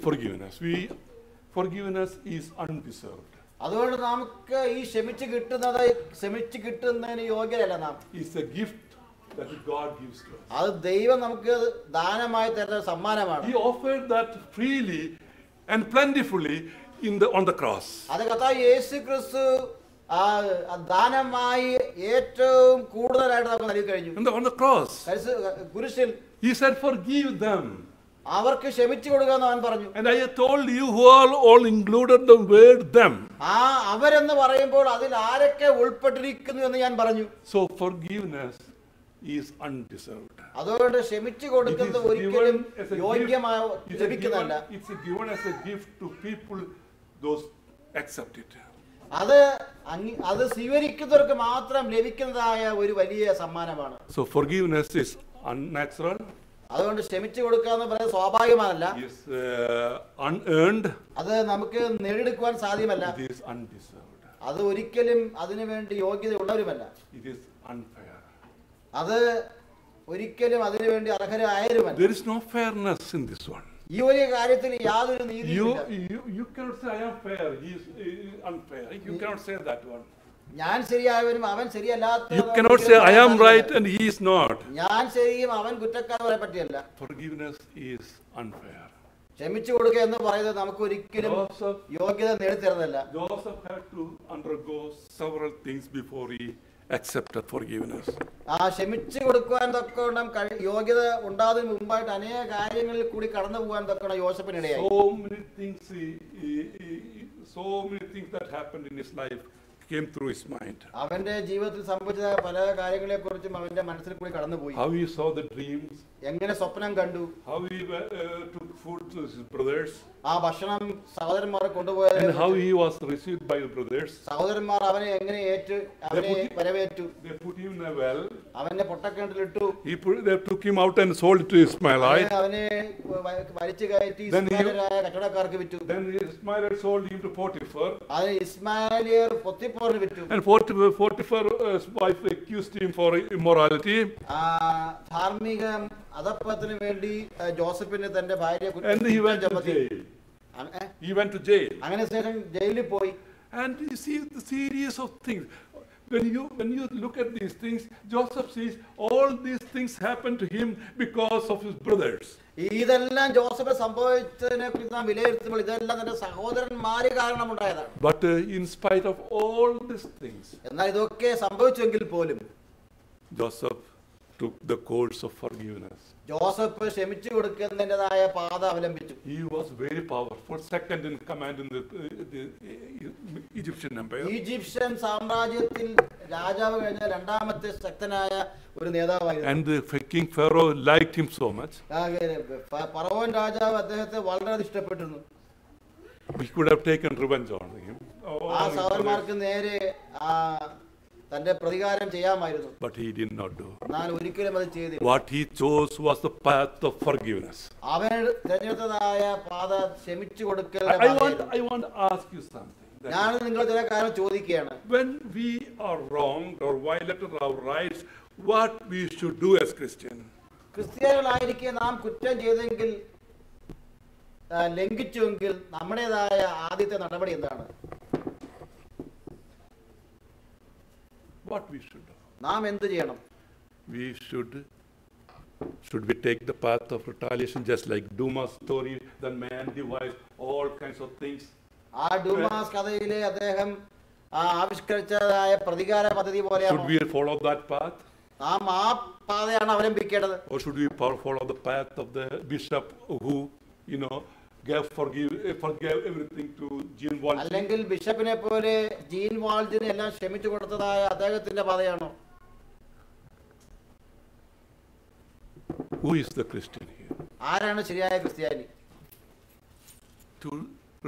[SPEAKER 1] forgiveness. Forgiveness is undeserved.
[SPEAKER 6] അതുകൊണ്ട് നമുക്ക് ഈ ക്ഷമിച്ചു കിട്ടുന്നതിന് യോഗ്യരല്ല നാം.
[SPEAKER 1] It's a gift that God gives to us.
[SPEAKER 6] അത് ദൈവം നമുക്ക് ദാനമായി തരുന്ന സമ്മാനമാണ്.
[SPEAKER 1] He offered that freely and plentifully on the cross.
[SPEAKER 6] അത് കർത്താവ് യേശു ക്രിസ്തു ദാനമായി ഏറ്റവും കൂടുതലായിട്ട് നമുക്ക് നൽകി കഴിഞ്ഞു.
[SPEAKER 1] On the cross,
[SPEAKER 6] കുരിശിൽ
[SPEAKER 1] He said, "Forgive them."
[SPEAKER 6] അവർക്ക് ക്ഷമിച്ചു കൊടുക്കുക എന്ന് അവൻ പറഞ്ഞു.
[SPEAKER 1] And I have told you who all included the word them.
[SPEAKER 6] അവരെന്ന് പറയുമ്പോൾ അതിൽ ആരൊക്കെ ഉൾപ്പെട്ടിരിക്കുന്നു എന്ന് ഞാൻ പറഞ്ഞു.
[SPEAKER 1] So forgiveness is undeserved.
[SPEAKER 6] അതുകൊണ്ട് ക്ഷമിച്ചു കൊടുക്കുന്നത് ഒരിക്കലും ലഭിക്കുന്നതല്ല.
[SPEAKER 1] It's given as a gift to people, those accept it.
[SPEAKER 6] അത് സ്വീകരിക്കുന്നവർക്ക് മാത്രം ലഭിക്കുന്നതായ ഒരു വലിയ സമ്മാനമാണ്.
[SPEAKER 1] So forgiveness is unnatural.
[SPEAKER 6] അതുകൊണ്ട് ക്ഷമിച്ചു കൊടുക്കുക എന്ന് പറയുന്നത് സ്വാഭാവികമല്ല.
[SPEAKER 1] Is unearned.
[SPEAKER 6] അത് നമുക്ക് നേടിയെടുക്കുവാൻ സാധ്യമല്ല.
[SPEAKER 1] It is undeserved.
[SPEAKER 6] അത് ഒരിക്കലും അതിനു വേണ്ടി യോഗ്യത ഉള്ളവരുമല്ല.
[SPEAKER 1] It is unfair.
[SPEAKER 6] അത് ഒരിക്കലും അതിനു വേണ്ടി അർഹരായവരുമല്ല.
[SPEAKER 1] There is no fairness in this one.
[SPEAKER 6] ഈ ഒരു കാര്യത്തിൽ യാതൊരു നീതിയുമില്ല.
[SPEAKER 1] You cannot say I am fair. He is unfair. You cannot say that one.
[SPEAKER 6] ഞാൻ ശരിയായവനും അവൻ ശരിയല്ലാത്ത.
[SPEAKER 1] You cannot say I am right and he is not.
[SPEAKER 6] ഞാൻ ശരിയും അവൻ കുറ്റക്കാരനെ പറ്റിയല്ല.
[SPEAKER 1] Forgiveness is unfair.
[SPEAKER 6] ക്ഷമിച്ചു കൊടുക്കുക എന്ന് പറയുന്നത് നമുക്ക് ഒരിക്കലും യോഗ്യത നേടിത്തരുന്നതല്ല.
[SPEAKER 1] Joseph had to undergo several things before he accepted forgiveness.
[SPEAKER 6] ക്ഷമിച്ചു കൊടുക്കുവാൻ തക്കവണ്ണം യോഗ്യത ഉണ്ടാകുന്നതിന് മുമ്പായിട്ട് അനേക കാര്യങ്ങളിൽ കൂടി കടന്നു പോകാൻ തക്കവണ്ണം യോസേഫിനിടയായി.
[SPEAKER 1] So many things that happened in his life came through his mind.
[SPEAKER 6] അവന്റെ ജീവിതത്തിൽ സംഭവിച്ച പല കാര്യങ്ങളെ കുറിച്ചും അവന്റെ മനസ്സിൽ കൂടി കടന്നുപോയി.
[SPEAKER 1] How he saw the dreams.
[SPEAKER 6] എങ്ങനെ സ്വപ്നം കണ്ടു.
[SPEAKER 1] How he took food to his brothers.
[SPEAKER 6] ഭക്ഷണം സഹോദരന്മാരെ കൊണ്ടുപോയത്.
[SPEAKER 1] And how he was received by the brothers.
[SPEAKER 6] സഹോദരന്മാർ അവനെ എങ്ങനെ അവനെ വരവേറ്റു.
[SPEAKER 1] They put him in a well.
[SPEAKER 6] അവനെ പൊട്ടക്കിണറ്റിലിട്ടു.
[SPEAKER 1] They took him out and sold to Ishmaelite.
[SPEAKER 6] അവനെ വലിച്ചു കയറ്റി ഇസ്മായേലിയരായ കച്ചവടക്കാർക്ക് വിറ്റു.
[SPEAKER 1] Then Ishmael sold him to Potiphar.
[SPEAKER 6] അത് ഇസ്മായേലിയർ പൊത്തിഫറിന് വിറ്റു.
[SPEAKER 1] And Potiphar's wife accused him for immorality.
[SPEAKER 6] ധാർമ്മിക അധപ്പതനത്തിന് വേണ്ടി ജോസഫിനെ തന്റെ ഭാര്യയെ
[SPEAKER 1] And he went to jail.
[SPEAKER 6] അങ്ങനെ ശേഷം ജയിലിൽ പോയി.
[SPEAKER 1] And you see the series of things. When you look at these things, Joseph sees all these things happen to him because of his brothers.
[SPEAKER 6] ഇതെല്ലാം ജോസഫ് സംഭവിച്ചതിനെ കുറിച്ച് നാം വിലയിരുത്തുമ്പോൾ ഇതെല്ലാം തന്റെ സഹോദരന്മാര് കാരണമുണ്ടായതാണ്.
[SPEAKER 1] But in spite of all these things,
[SPEAKER 6] എന്നാൽ ഇതൊക്കെ സംഭവിച്ചെങ്കിൽ പോലും
[SPEAKER 1] Joseph took the course of forgiveness.
[SPEAKER 6] Joseph ക്ഷമിച്ചു കൊടുക്കുന്നതിൻ്റെതായ പാത അവലംബിച്ചു.
[SPEAKER 1] He was very powerful, second in command in the Egyptian empire.
[SPEAKER 6] Egyptian സാമ്രാജ്യത്തിൽ രാജാവ് കഴിഞ്ഞ രണ്ടാമത്തെ ശക്തനായ ഒരു നേതാവായിരുന്നു.
[SPEAKER 1] And King Pharaoh liked him so much.
[SPEAKER 6] ഫറവോൻ രാജാവ് അദ്ദേഹത്തെ വളരെ ഇഷ്ടപ്പെട്ടിരുന്നു.
[SPEAKER 1] We could have taken revenge on him.
[SPEAKER 6] ആ സഹോദരന്മാർക്ക് നേരെ തന്റെ പ്രതികാരം ചെയ്യാമായിരുന്നു.
[SPEAKER 1] But he did not do.
[SPEAKER 6] എന്നാൽ ഒരിക്കലും അത് ചെയ്തില്ല.
[SPEAKER 1] What he chose was the path of forgiveness.
[SPEAKER 6] അവൻ തിരഞ്ഞെടുത്തതായ പാത ക്ഷമിച്ചു കൊടുക്കൽ.
[SPEAKER 1] I want to ask you something.
[SPEAKER 6] ഞാൻ നിങ്ങൾ ചില കാര്യം ചോദിക്കുകയാണ്.
[SPEAKER 1] When we are wronged or violated our rights, what we should do as Christians?
[SPEAKER 6] ക്രിസ്ത്യാനികളായിരിക്കെ നാം കുറ്റം ചെയ്തെങ്കിൽ ലംഘിച്ചുവെങ്കിൽ നമ്മുടേതായ ആദ്യത്തെ നടപടി എന്താണ്?
[SPEAKER 1] What we should do?
[SPEAKER 6] നാം എന്ത് ചെയ്യണം?
[SPEAKER 1] We should we take the path of retaliation, just like Duma's story? The man devised all kinds of things.
[SPEAKER 6] ആ ഡൂമാസ് കഥയിലെ അദ്ദേഹം ആവിഷ്കരിച്ചതായ പ്രതികാര പദ്ധതി പോലെയാണ്.
[SPEAKER 1] Should we follow that path?
[SPEAKER 6] നാം ആ പാതയാണ് അവലംബിക്കേണ്ടത്.
[SPEAKER 1] Or should we follow the path of the bishop who, forgave everything to Jean Valjean?
[SPEAKER 6] അല്ലെങ്കിൽ ബിഷപ്പിനെ പോലെ ജീൻ വാൾജിനെ എല്ലാം ക്ഷമിച്ചു കൊടുത്തതായ അദ്ദേഹത്തിന്റെ പാതയാണോ?
[SPEAKER 1] Who is the Christian here?
[SPEAKER 6] ആരാണ് ശരിയായ ക്രിസ്ത്യാനി?
[SPEAKER 1] To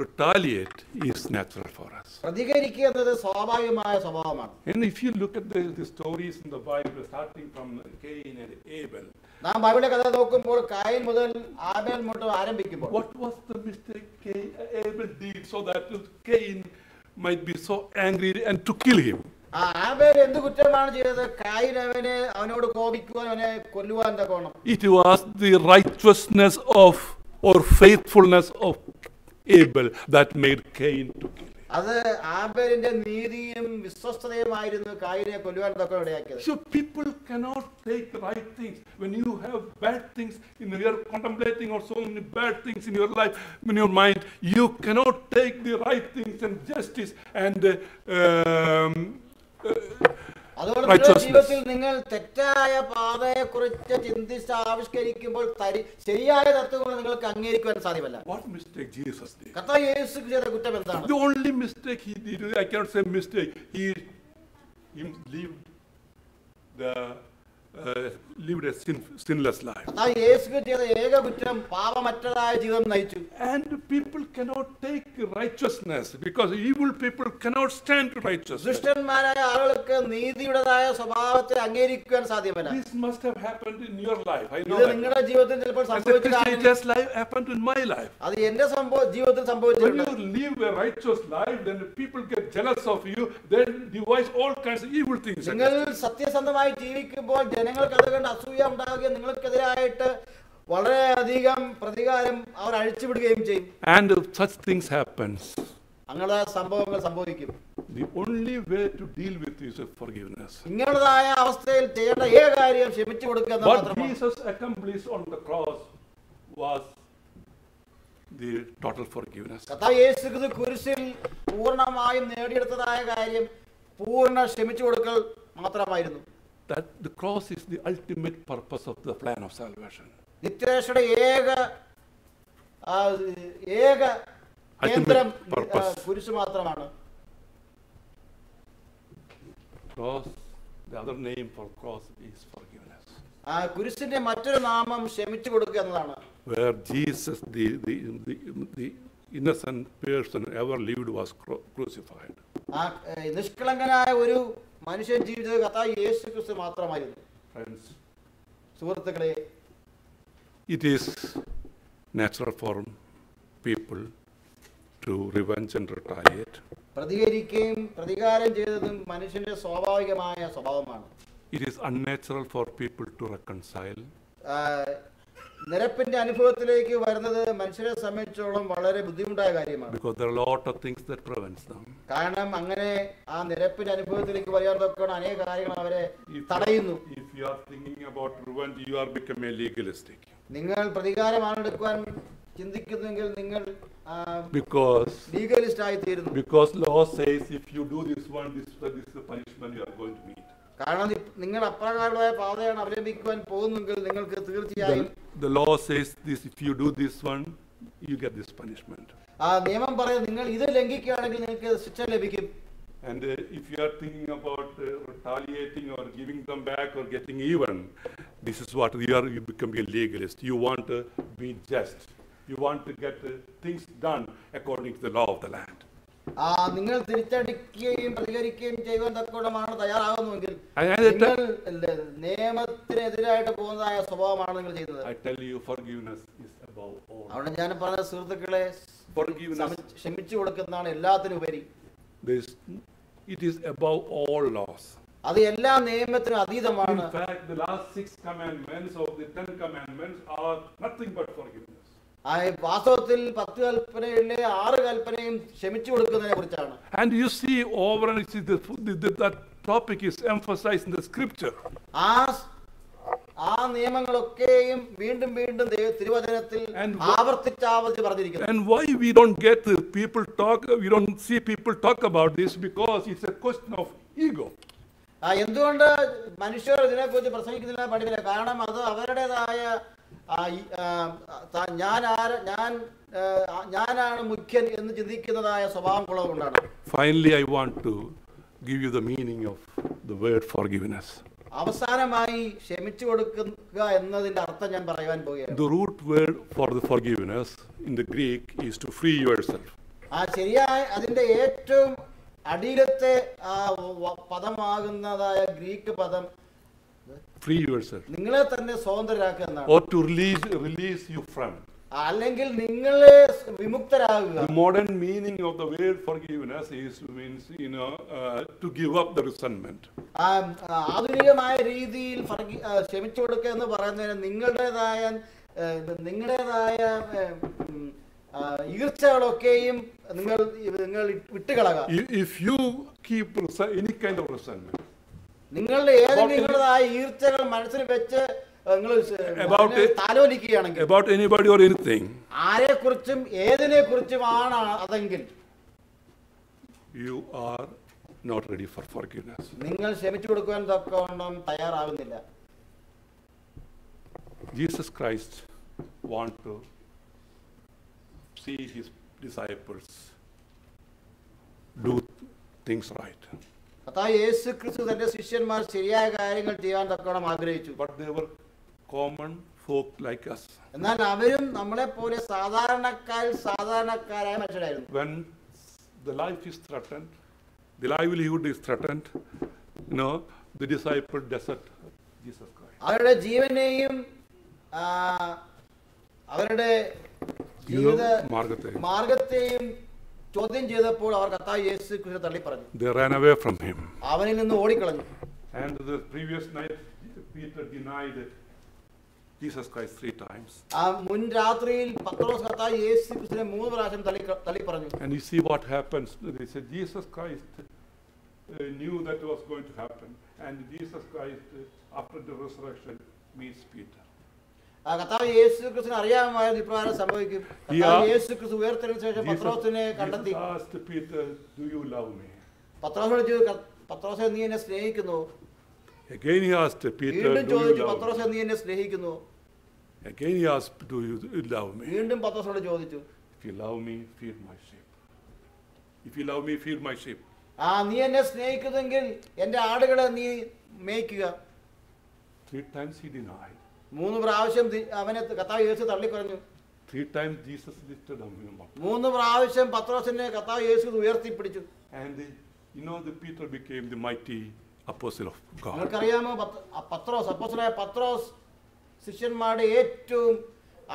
[SPEAKER 1] retaliate is natural for us.
[SPEAKER 6] പ്രതികരിക്കുക എന്നത് സ്വാഭാവികമായ സ്വഭാവമാണ്.
[SPEAKER 1] And if you look at the stories in the Bible, starting from Cain and Abel,
[SPEAKER 6] നാം ബൈബിളിലെ കഥ നോക്കുമ്പോൾ കായൻ മുതൽ ആബേൽ മുതൽ ആരംഭിക്കുമ്പോൾ
[SPEAKER 1] what was the mistake Abel did so that Cain might be so angry and to kill him?
[SPEAKER 6] Abel എന്ത് കുറ്റമാണ് ചെയ്തത്? കായൻ അവനോട് കോപിക്കുവാൻ, അവനെ കൊല്ലുവാൻ തക്കോണം.
[SPEAKER 1] It was the righteousness of or faithfulness of Abel that made Cain to kill him.
[SPEAKER 6] അത് ആബേലിന്റെ നീതിയും വിശ്വസ്തതയുമായിരുന്നു കായിനെ കൊല്ലുവാൻ തക്ക ഇടയാക്കിയത്.
[SPEAKER 1] So people cannot take right things. When you have bad things you are contemplating or so many bad things in your life, in your mind, you cannot take the right things and justice and
[SPEAKER 6] അതുകൊണ്ട് ജീവിതത്തിൽ നിങ്ങൾ തെറ്റായ പാതയെ കുറിച്ച് ചിന്തിച്ച് ആവിഷ്കരിക്കുമ്പോൾ ശരിയായ തത്വങ്ങൾ നിങ്ങൾക്ക് അംഗീകരിക്കുവാൻ സാധ്യമല്ല.
[SPEAKER 1] What mistake Jesus did?
[SPEAKER 6] കർത്താവ് യേശു ചെയ്ത കുറ്റം എന്താണ്?
[SPEAKER 1] The only mistake he did, I cannot say mistake, he lived a sinless life.
[SPEAKER 6] കർത്താവ് യേശു ചെയ്ത ഏക കുറ്റം പാപമറ്റതായ ജീവിതം നയിച്ചു.
[SPEAKER 1] And people cannot take righteousness because evil people cannot stand to righteousness.
[SPEAKER 6] ദുഷ്ടന്മാരായ ആളുകൾക്ക് നീതിയുടേതായ സ്വഭാവത്തെ അംഗീകരിക്കാൻ സാധ്യമല്ല.
[SPEAKER 1] This must have happened in your life. I know
[SPEAKER 6] ഇത്
[SPEAKER 1] that.
[SPEAKER 6] നിങ്ങളുടെ ജീവിതത്തിൽ ചിലപ്പോൾ
[SPEAKER 1] As a
[SPEAKER 6] സംഭവിച്ചു
[SPEAKER 1] Christian,
[SPEAKER 6] കാണും.
[SPEAKER 1] it has happened in my life.
[SPEAKER 6] അത് എന്റെ ജീവിതത്തിൽ
[SPEAKER 1] When
[SPEAKER 6] സംഭവിച്ചിട്ടുണ്ട്.
[SPEAKER 1] you live a righteous life, then people get jealous of you. They devise all kinds of evil things.
[SPEAKER 6] നിങ്ങൾ സത്യസന്ധമായി ജീവിക്കുമ്പോൾ ജനങ്ങൾക്ക് അത് കണ്ട് അസൂയ ഉണ്ടാവുകയും നിങ്ങൾക്കെതിരായിട്ട് വളരെയധികം പ്രതികാരം അവർ അഴിച്ചുവിടുകയും ചെയ്യും.
[SPEAKER 1] And such things happens.
[SPEAKER 6] അങ്ങനെ സംഭവങ്ങൾ സംഭവിക്കും.
[SPEAKER 1] The only way to deal with this is forgiveness.
[SPEAKER 6] ഇങ്ങനതായ അവസ്ഥയിൽ ചെയ്യേണ്ട ഏക കാര്യം ക്ഷമിച്ചു കൊടുക്കുക എന്ന്
[SPEAKER 1] What
[SPEAKER 6] മാത്രമാണ്.
[SPEAKER 1] Jesus accomplished on the cross was the total forgiveness.
[SPEAKER 6] കർത്താവ് യേശു ക്രിസ്തു കുരിശിൽ പൂർണ്ണമായും നേടിയെടുത്തതായ കാര്യം പൂർണ്ണ ക്ഷമിച്ചു കൊടുക്കൽ മാത്രമായിരുന്നു.
[SPEAKER 1] That the cross is the ultimate purpose of the plan of salvation.
[SPEAKER 6] നിത്യരക്ഷയുടെ ഏക കേന്ദ്രം കുരിശ് മാത്രമാണ്.
[SPEAKER 1] Cross, the other name for cross is forgiveness.
[SPEAKER 6] കുരിശിന്റെ മറ്റൊരു നാമം ക്ഷമിച്ചു കൊടുക്കുക എന്നതാണ്.
[SPEAKER 1] Where Jesus, the innocent person ever lived, was crucified.
[SPEAKER 6] നിഷ്കളങ്കനായ ഒരു മനുഷ്യൻ ജീവിച്ചത് കർത്താവ് യേശു ക്രിസ്തു മാത്രമായിരുന്നു.
[SPEAKER 1] Friends,
[SPEAKER 6] സുഹൃത്തുക്കളെ,
[SPEAKER 1] it is natural for people to revenge and retaliate.
[SPEAKER 6] പ്രതികരിക്കുകയും പ്രതികാരം ചെയ്തതും മനുഷ്യന്റെ സ്വാഭാവികമായ സ്വഭാവമാണ്.
[SPEAKER 1] It is unnatural for people to reconcile.
[SPEAKER 6] നിരപ്പിന്റെ അനുഭവത്തിലേക്ക് വരുന്നത് മനുഷ്യരെ സംബന്ധിച്ചോളം വളരെ ബുദ്ധിമുട്ടായ കാര്യമാണ്.
[SPEAKER 1] Because there are a lot of things that prevents them.
[SPEAKER 6] കാരണം അങ്ങനെ ആ നിരപ്പിന്റെ അനുഭവത്തിലേക്ക് വരാതൊക്കെ അനേക കാര്യങ്ങൾ അവരെ തടയുന്നു.
[SPEAKER 1] If you are thinking about revenge, you are becoming legalistic.
[SPEAKER 6] നിങ്ങൾ പ്രതികാരമാണ് എടുക്കുവാൻ ചിന്തിക്കുന്നെങ്കിൽ നിങ്ങൾ
[SPEAKER 1] legalist
[SPEAKER 6] ആയി തീരുന്നു.
[SPEAKER 1] Because law says if you do this one, this is the punishment you are going to meet.
[SPEAKER 6] കാരണം നിങ്ങൾ അപ്രകാരമായ പാതയാണ് അവലംബിക്കുവാൻ പോകുന്നെങ്കിൽ നിങ്ങൾക്ക് തീർച്ചയായും
[SPEAKER 1] the law says this, if you do this one, you get this punishment.
[SPEAKER 6] ആ നിയമം പറയുന്നത് നിങ്ങൾ ഇത് ലംഘിക്കുകയാണെങ്കിൽ നിങ്ങൾക്ക് ശിക്ഷ ലഭിക്കും.
[SPEAKER 1] And if you are thinking about retaliating or giving them back or getting even, this is what you become a legalist. You want to be just. you want to get things done according to the law of the land.
[SPEAKER 6] നിങ്ങൾ തിരിച്ചടിക്കുകയും പ്രതികരിക്കുകയും ചെയ്യുവാൻ തക്കോണമാണ് തയ്യാറാകുന്നുവെങ്കിൽ
[SPEAKER 1] I-
[SPEAKER 6] നിങ്ങൾ നിയമത്തിനെതിരായിട്ട് പോകുന്നതായ സ്വഭാവമാണ് നിങ്ങൾ ചെയ്യുന്നത്.
[SPEAKER 1] I tell you, forgiveness is above all.
[SPEAKER 6] അവിടെ ഞാൻ പറഞ്ഞ സുഹൃത്തുക്കളെ,
[SPEAKER 1] Forgiveness,
[SPEAKER 6] ക്ഷമിച്ചു കൊടുക്കുന്നതാണ് എല്ലാത്തിനും ഉപരി.
[SPEAKER 1] it is above all laws.
[SPEAKER 6] അത് എല്ലാ നിയമത്തിനും
[SPEAKER 1] In
[SPEAKER 6] അതീതമാണ്.
[SPEAKER 1] fact, the last 6 commandments of the 10 commandments are nothing but forgiveness.
[SPEAKER 6] വാസ്തവത്തിൽ 10 കൽപ്പനയിലെ 6 കൽപ്പനയും ക്ഷമിച്ചു കൊടുക്കുന്നതിനെ കുറിച്ചാണ്.
[SPEAKER 1] And you see over and see that topic is emphasized in the scripture.
[SPEAKER 6] ആ നിയമങ്ങളൊക്കെയും വീണ്ടും വീണ്ടും തിരുവചനത്തിൽ ആവർത്തിച്ച് പറഞ്ഞിരിക്കുന്നു.
[SPEAKER 1] And why we don't get people talk, we don't see people talk about this, because it's a question of ego.
[SPEAKER 6] എന്തുകൊണ്ട് മനുഷ്യർ ഇതിനെക്കുറിച്ച് പ്രസംഗിക്കുന്നില്ല പഠിക്കില്ല? കാരണം അത് അവരുടേതായ ഞാനാണ് മുഖ്യൻ എന്ന് ചിന്തിക്കുന്നതായ സ്വഭാവം കൊണ്ടാണ്.
[SPEAKER 1] Finally, I want to give you the meaning of the word forgiveness.
[SPEAKER 6] അവസാനമായി ക്ഷമിച്ചു കൊടുക്കുക എന്നതിന്റെ അർത്ഥം ഞാൻ പറയുവാൻ പോവുകയാണ്.
[SPEAKER 1] The root word for the forgiveness in the Greek is to free yourself.
[SPEAKER 6] ശരിയായ അതിന്റെ ഏറ്റവും അടിയിലത്തെ പദമാകുന്നതായ ഗ്രീക്ക് പദം
[SPEAKER 1] Free yourself.
[SPEAKER 6] നിങ്ങളെ തന്നെ സ്വതന്ത്രരാക്കുക എന്നാണ്.
[SPEAKER 1] Or to release you from.
[SPEAKER 6] അല്ലെങ്കിൽ നിങ്ങളെ വിമുക്തരാകുക.
[SPEAKER 1] The modern meaning of the word forgiveness means to give up the resentment.
[SPEAKER 6] ആധുനികമായ രീതിയിൽ ക്ഷമിച്ചു കൊടുക്കുക എന്ന് പറയുന്നതിന് നിങ്ങളുടേതായ ഈർച്ചകളൊക്കെയും നിങ്ങൾ വിട്ടുകളക.
[SPEAKER 1] If you keep any kind of resentment,
[SPEAKER 6] നിങ്ങളുടെ ഏതെങ്കിലുള്ളതായ ഈർച്ചകൾ മനസ്സിൽ വെച്ച് താലോലിക്കുകയാണെങ്കിൽ
[SPEAKER 1] about anybody or anything,
[SPEAKER 6] ആരെക്കുറിച്ചും ഏതിനെക്കുറിച്ചുമാണ് അതെങ്കിൽ
[SPEAKER 1] you are not ready for forgiveness.
[SPEAKER 6] നിങ്ങൾ ക്ഷമിച്ചു കൊടുക്കുവാൻ തക്കവണ്ണം തയ്യാറാകുന്നില്ല.
[SPEAKER 1] Jesus Christ want to see his disciples do things right.
[SPEAKER 6] യേശു ക്രിസ്തു തന്റെ ശിഷ്യന്മാർ ശരിയായ കാര്യങ്ങൾ ചെയ്യാൻ തക്കവണ്ണം ആഗ്രഹിച്ചു.
[SPEAKER 1] But they were common folk like us.
[SPEAKER 6] എന്നാൽ അവരും നമ്മളെ പോലെ സാധാരണക്കാരായ മനുഷ്യരായിരുന്നു.
[SPEAKER 1] When the life is threatened, the livelihood is threatened, the disciple desert Jesus Christ.
[SPEAKER 6] അവരുടെ ജീവനെയും അവരുടെ ജീവിത മാർഗത്തെയും ചോദ്യം ചെയ്തപ്പോൾ അവർ കർത്താവ് യേശു ക്രിസ്തുവിനെ തള്ളിപ്പറഞ്ഞു.
[SPEAKER 1] They ran away from him.
[SPEAKER 6] അവനിൽ നിന്ന് ഓടിക്കളഞ്ഞു.
[SPEAKER 1] And the previous night Peter denied Jesus Christ 3 times.
[SPEAKER 6] മുൻ രാത്രിയിൽ പത്രോസ് കർത്താവ് യേശു ക്രിസ്തുവിനെ 3 പ്രാവശ്യം തള്ളിപ്പറഞ്ഞു.
[SPEAKER 1] And you see what happens. They said Jesus Christ knew that was going to happen, and Jesus Christ after the resurrection meets Peter.
[SPEAKER 6] കർത്താവ് യേശു ക്രിസ്തുവിനെ അറിയാമായിരുന്നു ഇപ്രകാരം സംഭവിക്കും. യേശു ക്രിസ്തു ഉയർത്തെഴുന്നേറ്റ ശേഷം പത്രോസിനെ കണ്ടെത്തി.
[SPEAKER 1] asked Peter, do you love me?
[SPEAKER 6] പത്രോസിനോട് ചോദിച്ചു, പത്രോസേ നീ എന്നെ സ്നേഹിക്കുന്നു?
[SPEAKER 1] Again he asked Peter,
[SPEAKER 6] വീണ്ടും
[SPEAKER 1] do you
[SPEAKER 6] ചോദിച്ചു,
[SPEAKER 1] love me?
[SPEAKER 6] പത്രോസേ നീ എന്നെ സ്നേഹിക്കുന്നു?
[SPEAKER 1] Again he asked, do you love me?
[SPEAKER 6] വീണ്ടും പത്രോസിനോട് ചോദിച്ചു,
[SPEAKER 1] if you love me, feed my sheep. If you love me, feed my sheep.
[SPEAKER 6] നീ എന്നെ സ്നേഹിക്കുന്നെങ്കിൽ എന്റെ ആടുകളെ നീ മേയ്ക്കുക.
[SPEAKER 1] 3 times he denied.
[SPEAKER 6] 3 പ്രാവശ്യം അവനെ കർത്താവ് യേശു തള്ളിപ്പറഞ്ഞു.
[SPEAKER 1] 3 times Jesus lifted him up.
[SPEAKER 6] 3 പ്രാവശ്യം പത്രോസിനെ കർത്താവ് യേശു ഉയർത്തിപ്പിടിച്ചു.
[SPEAKER 1] And the Peter became the mighty apostle of God.
[SPEAKER 6] നിങ്ങൾക്കറിയാമോ, അപ്പോസ്തലനായ പത്രോസ് ശിഷ്യന്മാരുടെ ഏറ്റവും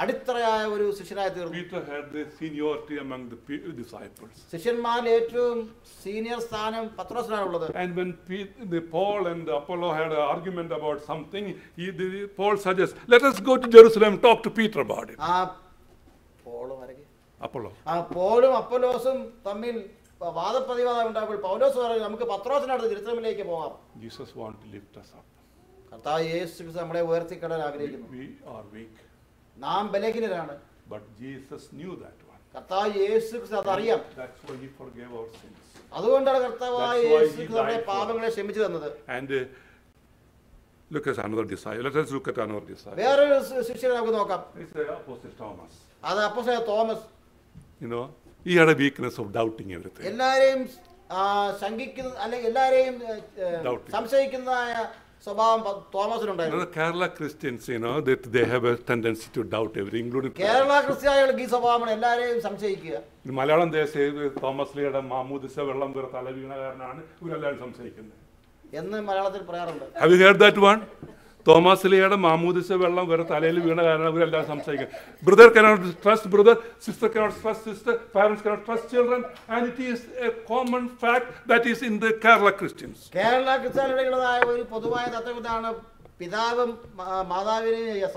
[SPEAKER 6] അടിത്തറയായ ഒരു ശിഷ്യനായി തീർന്നു.
[SPEAKER 1] Peter had the seniority among the disciples.
[SPEAKER 6] ശിഷ്യന്മാരിൽ ഏറ്റവും സീനിയർ സ്ഥാനം പത്രോസിനാണുള്ളത്.
[SPEAKER 1] And when Paul and Apollo had an argument about something, Paul suggests, let us go to Jerusalem and talk to Peter about it.
[SPEAKER 6] പോളും അപ്പൊല്ലോസും തമ്മിൽ വാദപ്രതിവാദം ഉണ്ടായപ്പോൾ പൗലോസ് പറഞ്ഞു, നമുക്ക് പത്രോസിനടുത്ത് ജെറുസലേമിലേക്ക് പോകാം.
[SPEAKER 1] Jesus wants to lift us up.
[SPEAKER 6] കർത്താവ് യേശു ക്രിസ്തു നമ്മളെ ഉയർത്തിക്കിടാൻ ആഗ്രഹിക്കുന്നു.
[SPEAKER 1] We are weak.
[SPEAKER 6] നാം ബലഹീനരാണ്.
[SPEAKER 1] But Jesus knew that one.
[SPEAKER 6] കർത്താവ് യേശു ക്രിസ്തു അതറിയാം.
[SPEAKER 1] That's why he forgave our sins.
[SPEAKER 6] അതുകൊണ്ടാണ് കർത്താവായ യേശു ക്രിസ്തു നമ്മുടെ പാപങ്ങളെ ക്ഷമിച്ചു തന്നത്.
[SPEAKER 1] And look at another disciple. Let us look at another disciple.
[SPEAKER 6] വേറൊരു ശിഷ്യനെ നമുക്ക് നോക്കാം.
[SPEAKER 1] It's Apostle Thomas.
[SPEAKER 6] അത് അപ്പോസ്തലനായ Thomas.
[SPEAKER 1] He had a weakness of doubting everything.
[SPEAKER 6] എല്ലാരെയും ശങ്കിക്കുന്ന അല്ലെങ്കിൽ എല്ലാരെയും സംശയിക്കുന്നതായ സ്വഭാവം
[SPEAKER 1] You
[SPEAKER 6] തോമസിനുണ്ടായിരുന്നു.
[SPEAKER 1] know, the Kerala Christians, you know, that they have a tendency to doubt everything, including
[SPEAKER 6] Kerala ക്രിസ്ത്യാനികൾക്ക് ഈ സ്വഭാവമാണ് എല്ലാവരെയും സംശയിക്കുക.
[SPEAKER 1] in Malayalam. They say Thomas Leയുടെ മാമോദിസ വെള്ളം വേറെ തല വീണ കാരണമാണ് ഇവരെല്ലാവരും സംശയിക്കുന്നത്.
[SPEAKER 6] എന്ന് മലയാളത്തിൽ പറയാറുണ്ട്.
[SPEAKER 1] Have you heard that one? Thomas ലിയുടെ മാമോദിസ വെള്ളം വേറെ തലയിൽ വീണ കാരണം ഇവരെല്ലാം സംശയിക്കുന്നത്. Brother cannot trust brother, sister cannot trust sister, parents cannot trust children, and it is a common fact that is in the Kerala Christians.
[SPEAKER 6] Kerala ക്രിസ്ത്യാനികളുടേതായ ഒരു പൊതുവായ തത്വം ഇതാണ്: പിതാവും മാതാവിനെയും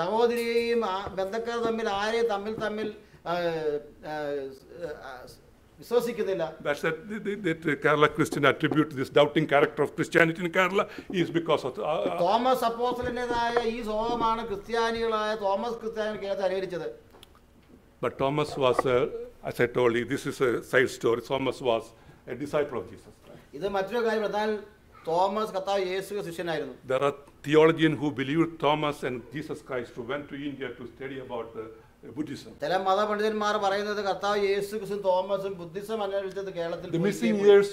[SPEAKER 6] സഹോദരിയെയും ബന്ധക്കാർ തമ്മിൽ ആരെയും തമ്മിൽ വിശ്വസിക്കുന്നില്ല.
[SPEAKER 1] That's that Kerala Christian attribute this doubting character of Christianity in Kerala is because of
[SPEAKER 6] Thomas അപ്പോസ്തലന്റേതായ ഈ സ്വഭാവമാണ് ക്രിസ്ത്യാനികളായ തോമസ് ക്രിസ്ത്യാനികൾക്ക് അനുകരിച്ചത്.
[SPEAKER 1] But Thomas was, as I told you, this is a side story. Thomas was a disciple of Jesus Christ.
[SPEAKER 6] ഇത് മറ്റൊരു കാര്യം. എന്നാൽ Thomas കർത്താവ് യേശു ശിഷ്യനായിരുന്നു.
[SPEAKER 1] There are theologians who believed Thomas and Jesus Christ who went to India to study about Buddhism.
[SPEAKER 6] ചില മതപണ്ഡിതന്മാർ പറയുന്നത് കർത്താവ് യേശു ക്രിസ്തു തോമസും ബുദ്ധിസം അന്വേഷിച്ചത് കേരളത്തിൽ
[SPEAKER 1] The missing years,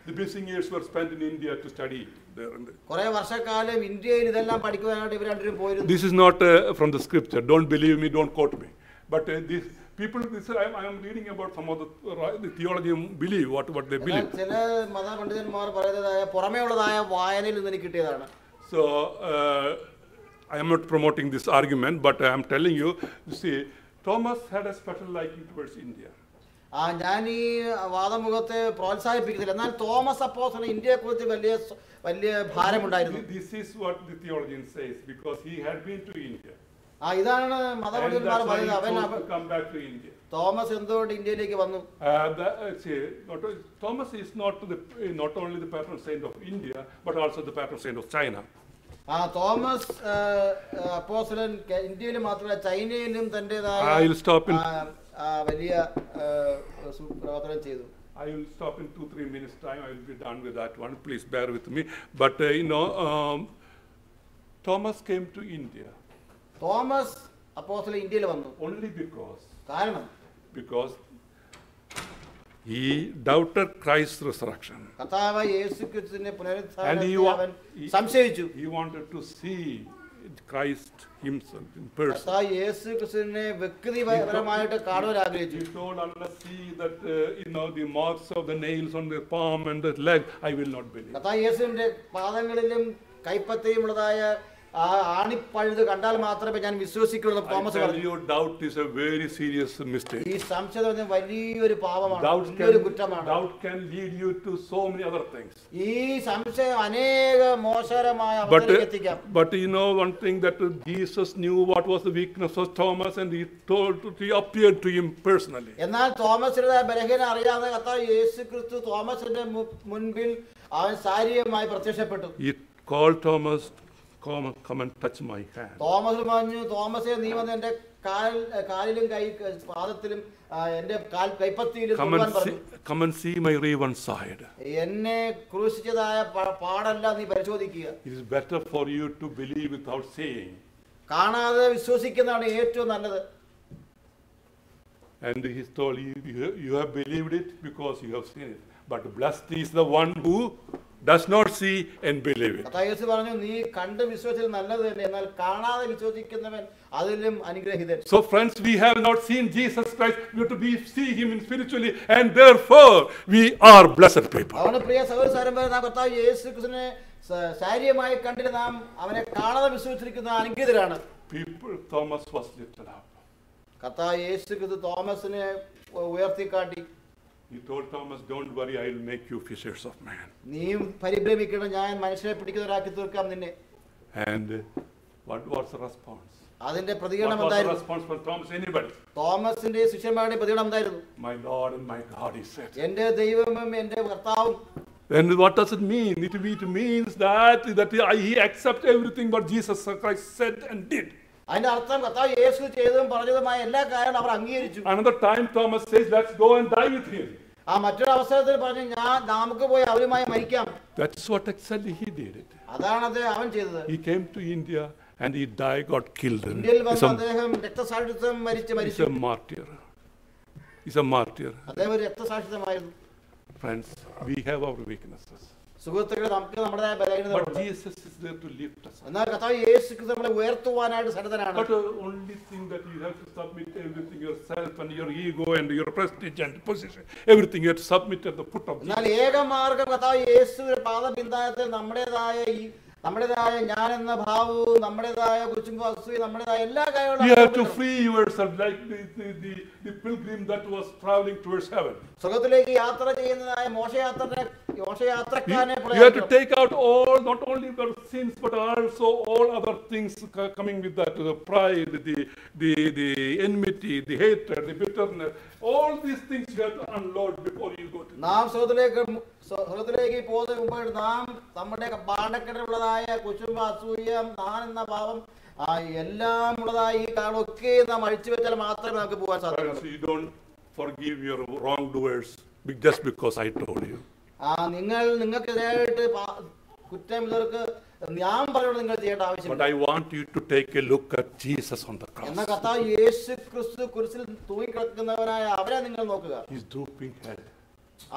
[SPEAKER 1] the missing years were spent in India to study there.
[SPEAKER 6] കുറെ വർഷക്കാലം ഇന്ത്യയിൽ ഇതെല്ലാം പഠിക്കുവാനായിട്ട് ഇവർ രണ്ടുപേരും പോയിരുന്നു.
[SPEAKER 1] This is not from the scripture. Don't believe me, don't quote me. But these people, I am reading about some of the theologians believe what they believe.
[SPEAKER 6] ചില മതപണ്ഡിതന്മാർ പറയുന്നതായ പുറമേ ഉള്ളതായ വായനയിൽ നിന്ന് എനിക്ക് കിട്ടിയതാണ്.
[SPEAKER 1] So I am not promoting this argument, but I am telling you, see, Thomas had a special liking towards India.
[SPEAKER 6] ഞാൻ ഈ വാദമുഖത്തെ പ്രോത്സാഹിപ്പിക്കുന്നില്ല. എന്നാൽ തോമസ് അപ്പോസ്തലൻ ഇന്ത്യയെക്കുറിച്ച് വലിയ ഭാരമുണ്ടായിരുന്നു.
[SPEAKER 1] This is what the theologian says, because he had been to India.
[SPEAKER 6] ഇതാണ്
[SPEAKER 1] And
[SPEAKER 6] മതപണ്ഡിതന്മാർ
[SPEAKER 1] that's why he
[SPEAKER 6] പറയുന്നത്.
[SPEAKER 1] chose to come back to India.
[SPEAKER 6] Thomas എന്തുകൊണ്ട് ഇന്ത്യയിലേക്ക് വന്നു?
[SPEAKER 1] Thomas is not only the patron saint of India, but also the patron saint of China.
[SPEAKER 6] Thomas അപ്പോസ്തലൻ ഇന്ത്യയിൽ മാത്രമല്ല ചൈനയിലും തന്റേതായ
[SPEAKER 1] I will stop in
[SPEAKER 6] വലിയ പ്രവർത്തനം ചെയ്തു.
[SPEAKER 1] I will stop in 2-3 minutes time. I will be done with that one. Please bear with me. But Thomas came to India
[SPEAKER 6] Thomas അപ്പോസ്തലൻ ഇന്ത്യയിൽ വന്നു
[SPEAKER 1] only because he doubted Christ's resurrection.
[SPEAKER 6] കർത്താവ് യേശുക്രിസ്തുവിന്റെ
[SPEAKER 1] And
[SPEAKER 6] പുനരുത്ഥാനത്തെ അവൻ സംശയിച്ചു.
[SPEAKER 1] he wanted to see Christ himself in person.
[SPEAKER 6] കർത്താവ് യേശുക്രിസ്തുവിനെ വ്യക്തിപരമായിട്ട് കാണുവാൻ ആഗ്രഹിച്ചു.
[SPEAKER 1] He told, unless see that the marks of the nails on the palm and the leg, I will not believe.
[SPEAKER 6] കർത്താവ് യേശുവിന്റെ പാദങ്ങളിലും കൈപ്പത്തിയും ഉള്ളതായ ആ ആണിപ്പഴുത് കണ്ടാൽ മാത്രമേ ഞാൻ വിശ്വസിക്കുള്ളൂ എന്ന്
[SPEAKER 1] I
[SPEAKER 6] തോമസ്
[SPEAKER 1] tell
[SPEAKER 6] പറഞ്ഞു.
[SPEAKER 1] you, doubt is a very serious mistake.
[SPEAKER 6] ഈ സംശയം വലിയൊരു പാപമാണ്,
[SPEAKER 1] Doubt
[SPEAKER 6] വലിയൊരു കുറ്റമാണ്.
[SPEAKER 1] can lead you to so many other things.
[SPEAKER 6] ഈ സംശയം അനേക മോശകരമായ അവസ്ഥയിലേക്ക് എത്തിക്കാം.
[SPEAKER 1] But you know one thing, that Jesus knew what was the weakness of Thomas, and he appeared to him personally.
[SPEAKER 6] എന്നാൽ തോമസിന്റെ ബലഹീനത അറിയാതെ കർത്താവ് യേശുക്രിസ്തു തോമസിന്റെ മുൻപിൽ അവൻ ശാരീരികമായി പ്രത്യക്ഷപ്പെട്ടു.
[SPEAKER 1] He called Thomas, come and touch my hand.
[SPEAKER 6] Thomas പറഞ്ഞു, തോമസേ നീ വന്ന് എന്റെ കാലിലും പാദത്തിലും എന്റെ കൈപ്പത്തിയിലും തൊടുവാൻ പറഞ്ഞു.
[SPEAKER 1] Come and see my riven side.
[SPEAKER 6] എന്നെ ക്രൂശിച്ചതായ പാടെല്ലാം നീ പരിശോധിക്കുക.
[SPEAKER 1] It is better for you to believe without seeing.
[SPEAKER 6] കാണാതെ വിശ്വസിക്കുന്നതാണ് ഏറ്റവും നല്ലത്.
[SPEAKER 1] And he told you have believed it because you have seen it. But blessed is the one who does not see and believe it.
[SPEAKER 6] കർത്താവ് യേശു പറഞ്ഞു, നീ കണ്ട് വിശ്വസിച്ചത് നല്ലത് തന്നെ, എന്നാൽ കാണാതെ വിശ്വസിക്കുന്നവൻ അതിലും അനുഗ്രഹീതൻ.
[SPEAKER 1] So friends, we have not seen Jesus Christ. We have to see him spiritually, and therefore we are blessed people.
[SPEAKER 6] അവന് പ്രിയ സഹോദരന്മാരെ, നാം കർത്താവ് യേശു ക്രിസ്തുവിനെ ശാരീരികമായി കണ്ടിട്ട് നാം അവനെ കാണാതെ വിശ്വസിച്ചിരിക്കുന്ന അനുഗ്രഹീതരാണ്.
[SPEAKER 1] Thomas was lifted up.
[SPEAKER 6] കർത്താവ് യേശു ക്രിസ്തു തോമസിനെ ഉയർത്തിക്കാട്ടി.
[SPEAKER 1] He told Thomas, don't worry, I will make you fishers of man.
[SPEAKER 6] നീയും പരിഭ്രമിക്കണം, ഞാൻ മനുഷ്യരെ പിടിക്കുന്നവരാക്കി തീർക്കാം നിന്നെ.
[SPEAKER 1] And what was the response?
[SPEAKER 6] അതിന്റെ
[SPEAKER 1] What
[SPEAKER 6] പ്രതികരണം
[SPEAKER 1] was the
[SPEAKER 6] എന്തായിരുന്നു?
[SPEAKER 1] response for Thomas? Anybody?
[SPEAKER 6] തോമസിന്റെ ശിഷ്യന്മാരുടെ പ്രതികരണം എന്തായിരുന്നു?
[SPEAKER 1] My Lord and my God, he said.
[SPEAKER 6] എന്റെ ദൈവവും എന്റെ കർത്താവും.
[SPEAKER 1] And what does it mean? It means that he accepts everything what Jesus Christ said and did.
[SPEAKER 6] അതിന്റെ അർത്ഥം കർത്താവ് യേശു ചെയ്തതും പറഞ്ഞതുമായ എല്ലാ കാര്യങ്ങളും അവർ അംഗീകരിച്ചു.
[SPEAKER 1] Another time Thomas says, let's go and die with him.
[SPEAKER 6] മറ്റൊരു അവസരത്തിൽ പറഞ്ഞു, നമുക്ക് പോയി അവരുമായി മരിക്കാം.
[SPEAKER 1] That's what exactly he did.
[SPEAKER 6] അതാണത് അവൻ ചെയ്തത്.
[SPEAKER 1] He came to India and he died, got killed.
[SPEAKER 6] ഇന്ത്യയിൽ വന്ന് അദ്ദേഹം രക്തസാക്ഷിത്വം മരിച്ചു.
[SPEAKER 1] He's a martyr. He's a martyr.
[SPEAKER 6] അദ്ദേഹം ഒരു രക്തസാക്ഷിത്വമായിരുന്നു.
[SPEAKER 1] Friends, we have our weaknesses.
[SPEAKER 6] സുഹൃത്തുക്കളെ നമുക്ക് നമ്മുടേതായ
[SPEAKER 1] But
[SPEAKER 6] ബലഹീനതകളുണ്ട്.
[SPEAKER 1] Jesus is there to lift us up.
[SPEAKER 6] എന്നാൽ കർത്താവ് യേശു ക്രിസ്തു നമ്മളെ ഉയർത്തുവാനായിട്ട് സന്നദ്ധനാണ്.
[SPEAKER 1] But the only thing that you have to submit everything yourself and your ego and your prestige and position, everything you have to submit at the foot of
[SPEAKER 6] എന്നാൽ
[SPEAKER 1] Jesus.
[SPEAKER 6] ഏക മാർഗം കർത്താവ് യേശുവിന്റെ പാദപിന്താനത്തിൽ നമ്മുടേതായ ഞാൻ എന്ന ഭാവവും നമ്മുടേതായ കുച്ചുമ്പ അസൂയ നമ്മുടേതായ എല്ലാ
[SPEAKER 1] You have to
[SPEAKER 6] കാര്യങ്ങളും
[SPEAKER 1] free yourself like the pilgrim that was traveling towards heaven.
[SPEAKER 6] സ്വർഗ്ഗത്തിലേക്ക് യാത്ര ചെയ്യുന്നതായ മോശയാത്രക്കാരനെ
[SPEAKER 1] You have to take out all, not only your sins, but also all other things coming with that, the pride, the enmity, the hatred, the bitterness. All these things you have to unload before you go to.
[SPEAKER 6] നാം സ്വർഗ്ഗത്തിലേക്ക് പോകുന്നതിന് മുമ്പ് നാം നമ്മുടെ പാണ്ടക്കെട്ടുള്ളതായ കുശുമ്പ അസൂയ ഞാൻ എന്ന ഭാവം എല്ലാം ഉള്ളതായ ഈ കാരണമൊക്കെ നാം അഴിച്ചു വെച്ചാൽ മാത്രമേ നമുക്ക് പോകാൻ സാധിക്കൂ.
[SPEAKER 1] So you don't forgive your wrongdoers just because I told you.
[SPEAKER 6] നിങ്ങൾക്കെതിരായിട്ട് കുറ്റം ഇവർക്ക് ഞാൻ പറയുന്നത് നിങ്ങൾ ചെയ്യേണ്ട
[SPEAKER 1] But
[SPEAKER 6] ആവശ്യമില്ല.
[SPEAKER 1] I want you to take a look at Jesus on the
[SPEAKER 6] എന്ന
[SPEAKER 1] cross.
[SPEAKER 6] കർത്താവ് യേശു ക്രിസ്തു കുരിശിൽ തൂങ്ങിക്കിടക്കുന്നവനായ അവരെ നിങ്ങൾ നോക്കുക.
[SPEAKER 1] His drooping head,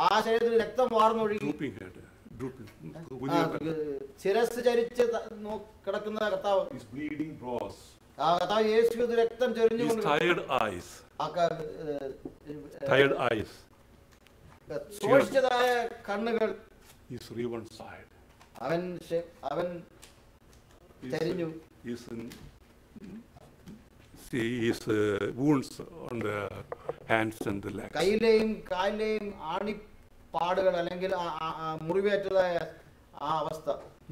[SPEAKER 6] ആ ശരീരത്തിൽ രക്തം വാർന്നൊഴുകി
[SPEAKER 1] drooping head, drooping.
[SPEAKER 6] ശിരസ് ചരിച്ച് കിടക്കുന്ന കർത്താവ്,
[SPEAKER 1] His bleeding brows,
[SPEAKER 6] ആ കർത്താവ് യേശു ക്രിസ്തു രക്തം
[SPEAKER 1] his
[SPEAKER 6] ചൊരിഞ്ഞുകൊണ്ട്
[SPEAKER 1] tired eyes,
[SPEAKER 6] ശോഷിച്ചതായ കണ്ണുകൾ,
[SPEAKER 1] his riven side.
[SPEAKER 6] അവൻ ചരിഞ്ഞു.
[SPEAKER 1] His wounds on the hands and the legs.
[SPEAKER 6] കയ്യിലെയും കാലിലെയും ആണിപ്പാടുകൾ അല്ലെങ്കിൽ മുറിവേറ്റതായ ആ അവസ്ഥ.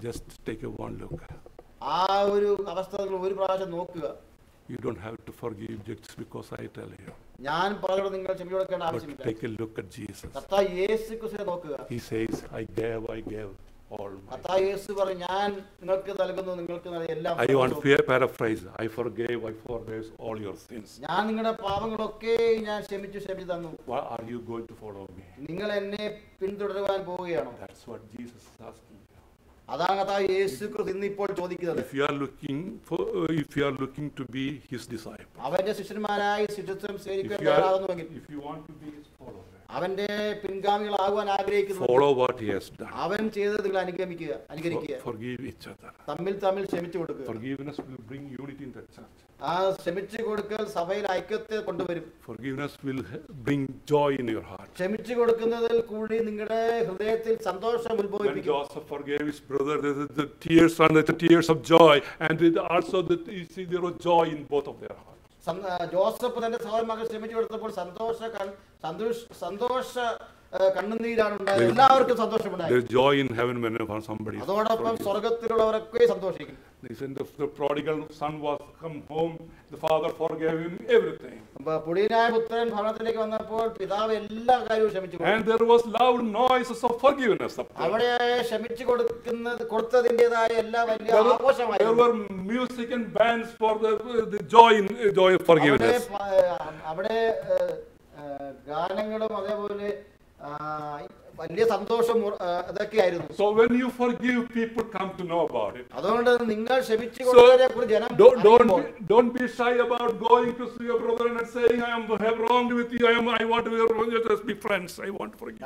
[SPEAKER 1] Just take a one look.
[SPEAKER 6] ആ ഒരു അവസ്ഥ നിങ്ങൾ ഒരു പ്രാവശ്യം നോക്കുക.
[SPEAKER 1] You don't have to forgive just because I tell you.
[SPEAKER 6] ഞാൻ പറയുന്നത് നിങ്ങൾ ക്ഷമ കൊടുക്കേണ്ട
[SPEAKER 1] But
[SPEAKER 6] ആവശ്യമില്ല.
[SPEAKER 1] take a look at Jesus.
[SPEAKER 6] കർത്താവ് യേശു ക്രിസ്തുവിനെ നോക്കുക.
[SPEAKER 1] He says, I gave all my.
[SPEAKER 6] കർത്താവ് യേശു പറഞ്ഞു, ഞാൻ നിങ്ങൾക്ക് നൽകുന്നു, നിങ്ങൾക്ക് എല്ലാം.
[SPEAKER 1] I want to paraphrase. I forgave all your sins.
[SPEAKER 6] ഞാൻ നിങ്ങളുടെ പാപങ്ങളൊക്കെ ഞാൻ ക്ഷമിച്ചു തന്നു.
[SPEAKER 1] Why are you going to follow me?
[SPEAKER 6] നിങ്ങൾ എന്നെ പിന്തുടരുവാൻ പോവുകയാണോ?
[SPEAKER 1] That's what Jesus is asking you.
[SPEAKER 6] അതാണ് കർത്താവ് യേശു ക്രിസ്തു ഇന്ന് ഇപ്പോൾ ചോദിക്കുന്നത്.
[SPEAKER 1] If you are looking to be his disciple,
[SPEAKER 6] അവന്റെ ശിഷ്യന്മാരായി ശിഷ്യത്വം സ്വീകരിക്കാൻ തയ്യാറാകുന്നുവെങ്കിൽ,
[SPEAKER 1] if you want to be his follower,
[SPEAKER 6] അവന്റെ പിൻഗാമികളാകുവാൻ ആഗ്രഹിക്കുന്നു,
[SPEAKER 1] follow what he has done.
[SPEAKER 6] അവൻ ചെയ്തത് നിങ്ങൾ അനുകരിക്കുക.
[SPEAKER 1] Forgive each other.
[SPEAKER 6] തമ്മിൽ ക്ഷമിച്ചു കൊടുക്കുക.
[SPEAKER 1] Forgiveness will bring unity in the church.
[SPEAKER 6] ആ ക്ഷമിച്ചു കൊടുക്കൽ സഭയിൽ ഐക്യത്തെ കൊണ്ടുവരും.
[SPEAKER 1] Forgiveness will bring joy in your heart.
[SPEAKER 6] ക്ഷമിച്ചു കൊടുക്കുന്നതിൽ കൂടി നിങ്ങളുടെ ഹൃദയത്തിൽ സന്തോഷം
[SPEAKER 1] When
[SPEAKER 6] ഉത്ഭവിപ്പിക്കും.
[SPEAKER 1] Joseph forgave his brother, the tears and the tears of joy, and also you see there was joy in both of their hearts.
[SPEAKER 6] Joseph തന്റെ സഹോദരന്മാർക്ക് ക്ഷമിച്ചു കൊടുത്തപ്പോൾ സന്തോഷ കണ്ണുനീരാണ് ഉണ്ടായത്. എല്ലാവർക്കും സന്തോഷമുണ്ടായി.
[SPEAKER 1] There is joy in heaven when somebody.
[SPEAKER 6] അതോടൊപ്പം സ്വർഗത്തിലുള്ളവരൊക്കെ സന്തോഷിക്കും.
[SPEAKER 1] The prodigal son was come home. The father forgave him everything.
[SPEAKER 6] പുടിയനായ പുത്രൻ ഭവനത്തിലേക്ക് വന്നപ്പോൾ പിതാവ് എല്ലാ കാര്യവും ക്ഷമിച്ചു.
[SPEAKER 1] And there was loud noises of forgiveness.
[SPEAKER 6] അവിടെ ക്ഷമിച്ചു കൊടുത്തതിൻ്റെതായ എല്ലാ വലിയ ആഘോഷമായി.
[SPEAKER 1] There were music and bands for the joy of forgiveness.
[SPEAKER 6] അവിടെ ഗാനങ്ങളും അതേപോലെ വലിയ സന്തോഷം അതൊക്കെയായിരുന്നു.
[SPEAKER 1] So when you forgive, people come to know about it.
[SPEAKER 6] അതുകൊണ്ട് നിങ്ങൾ ക്ഷമിച്ചു കൊടുത്തതിനെ കുറിച്ച് ജനം
[SPEAKER 1] don't be shy about going to see your brother and saying, I have wronged with you. I want to be friends. I want to forgive.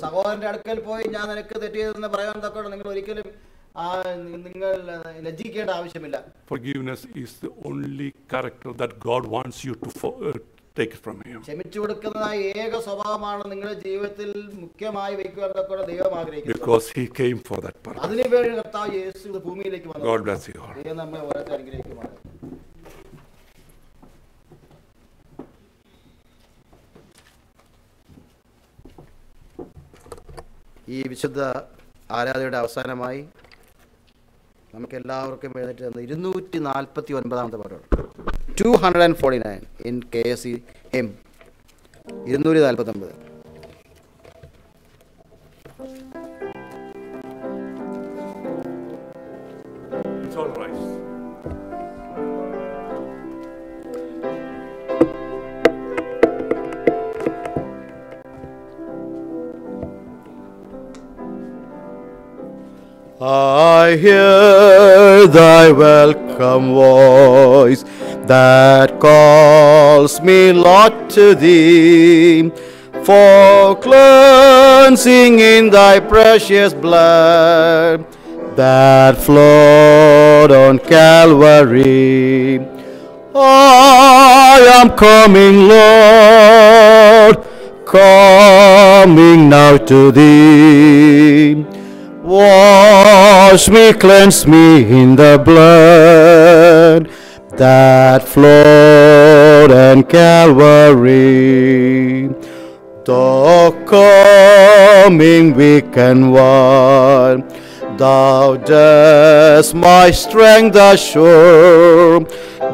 [SPEAKER 6] സഹോദരന്റെ അടുക്കൽ പോയി ഞാൻ നിനക്ക് തെറ്റിയതെന്ന് പറയാൻ തക്കോടെ നിങ്ങൾ ഒരിക്കലും നിങ്ങൾ ലജ്ജിക്കേണ്ട ആവശ്യമില്ല.
[SPEAKER 1] Forgiveness is the only character that God wants you to take from him.
[SPEAKER 6] ക്ഷമിച്ചു കൊടുക്കുന്നതായ ഏക സ്വഭാവമാണ് നിങ്ങളുടെ ജീവിതത്തിൽ മുഖ്യമായി വയ്ക്കുവാൻ തക്കോടെ ദൈവം ആഗ്രഹിക്കുന്നത്.
[SPEAKER 1] Because he came for that purpose.
[SPEAKER 6] അതിനുവേണ്ടി കർത്താവ് യേശു ഭൂമിയിലേക്ക് വന്നു.
[SPEAKER 1] God bless you all.
[SPEAKER 6] ദൈവം നമ്മെ ഓരോരുത്തരെ അനുഗ്രഹിക്കുമാണ്. ഈ വിശുദ്ധ ആരാധനയുടെ അവസാനമായി നമുക്ക് എല്ലാവർക്കും എഴുന്നേറ്റ് 249 പാട്ടാണ് 249 in KSE hymn 249.
[SPEAKER 1] It's all right.
[SPEAKER 6] I hear thy welcome voice that calls me, Lord, to thee. for cleansing in thy precious blood that flowed on Calvary. I am coming, Lord, coming now to thee. Wash me, cleanse me in the blood that flowed on Calvary. Thou coming weak and one, thou dost my strength assure.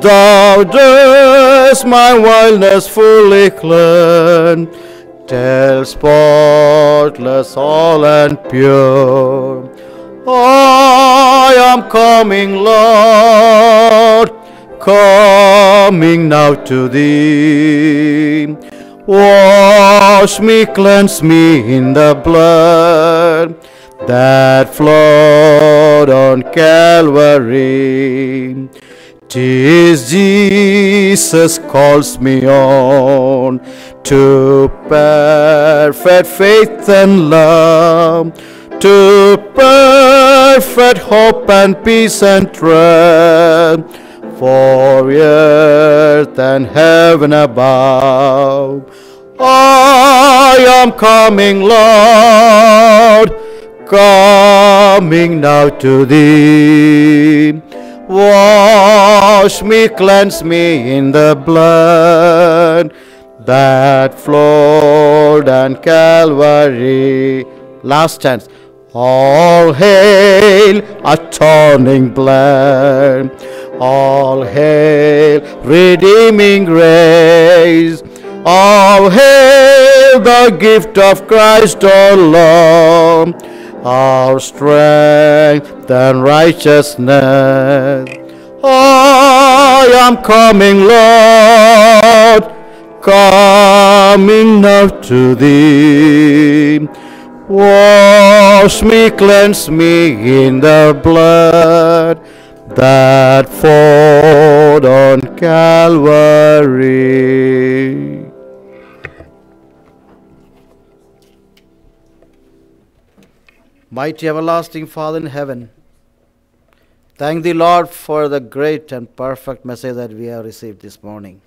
[SPEAKER 6] Thou dost my wildness fully cleanse, till spotless all and pure. I am coming, Lord, coming now to thee. Wash me, cleanse me in the blood that flowed on Calvary. 'Tis Jesus calls me on to perfect faith and love, to perfect hope and peace and trust, for earth and heaven above. I am coming, Lord, coming now to thee. Wash me, cleanse me in the blood that flowed on Calvary. Last chance. All hail atoning blood, all hail redeeming grace, all hail the gift of Christ our Lord, our strength and righteousness. I am coming, Lord, coming now to thee. Wash me, cleanse me in the blood that flowed on Calvary. Mighty everlasting Father in heaven, thank thee, Lord, for the great and perfect message that we have received this morning.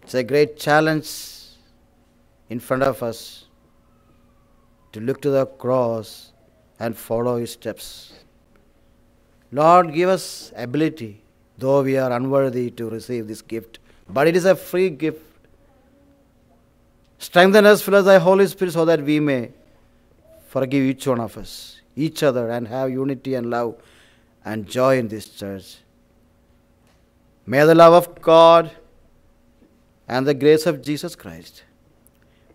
[SPEAKER 6] It's a great challenge in front of us to look to the cross and follow his steps. Lord, give us ability, though we are unworthy to receive this gift, but it is a free gift. Strengthen us, fill us thy Holy Spirit, so that we may forgive each one of us, each other, and have unity and love and joy in this church. May the love of God and the grace of Jesus Christ,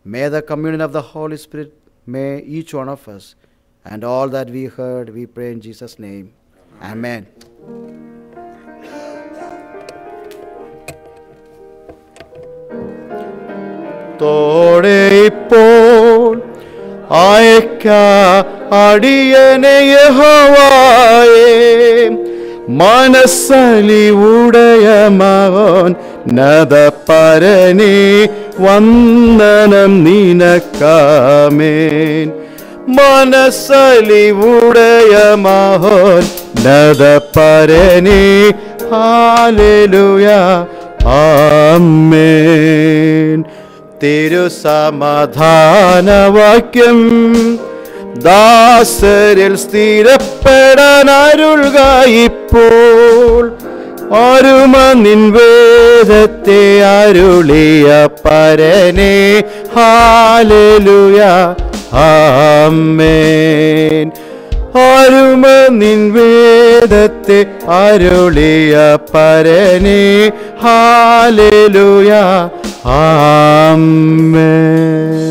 [SPEAKER 6] may the communion of the Holy Spirit, may each one of us, and all that we heard, we pray in Jesus' name. Amen. മനസ്സലിവുടയമവൻ നദപരനേ വന്ദനം നിനക്കാമേൻ. മനസ്സലിവുടയമവൻ നദപരനേ hallelujah ആമേൻ. തിരുസമാധാനവാക്യം ദാസരിൽ സ്ഥിരപ്പെടാൻ അരുൾക ഇപ്പോൾ. അരുമ നിൻ വേദത്തെ അരുളിയ പരനേ hallelujah ആമേൻ. അരുമ നിൻ വേദത്തെ അരുളിയ പരനേ hallelujah ആമേൻ.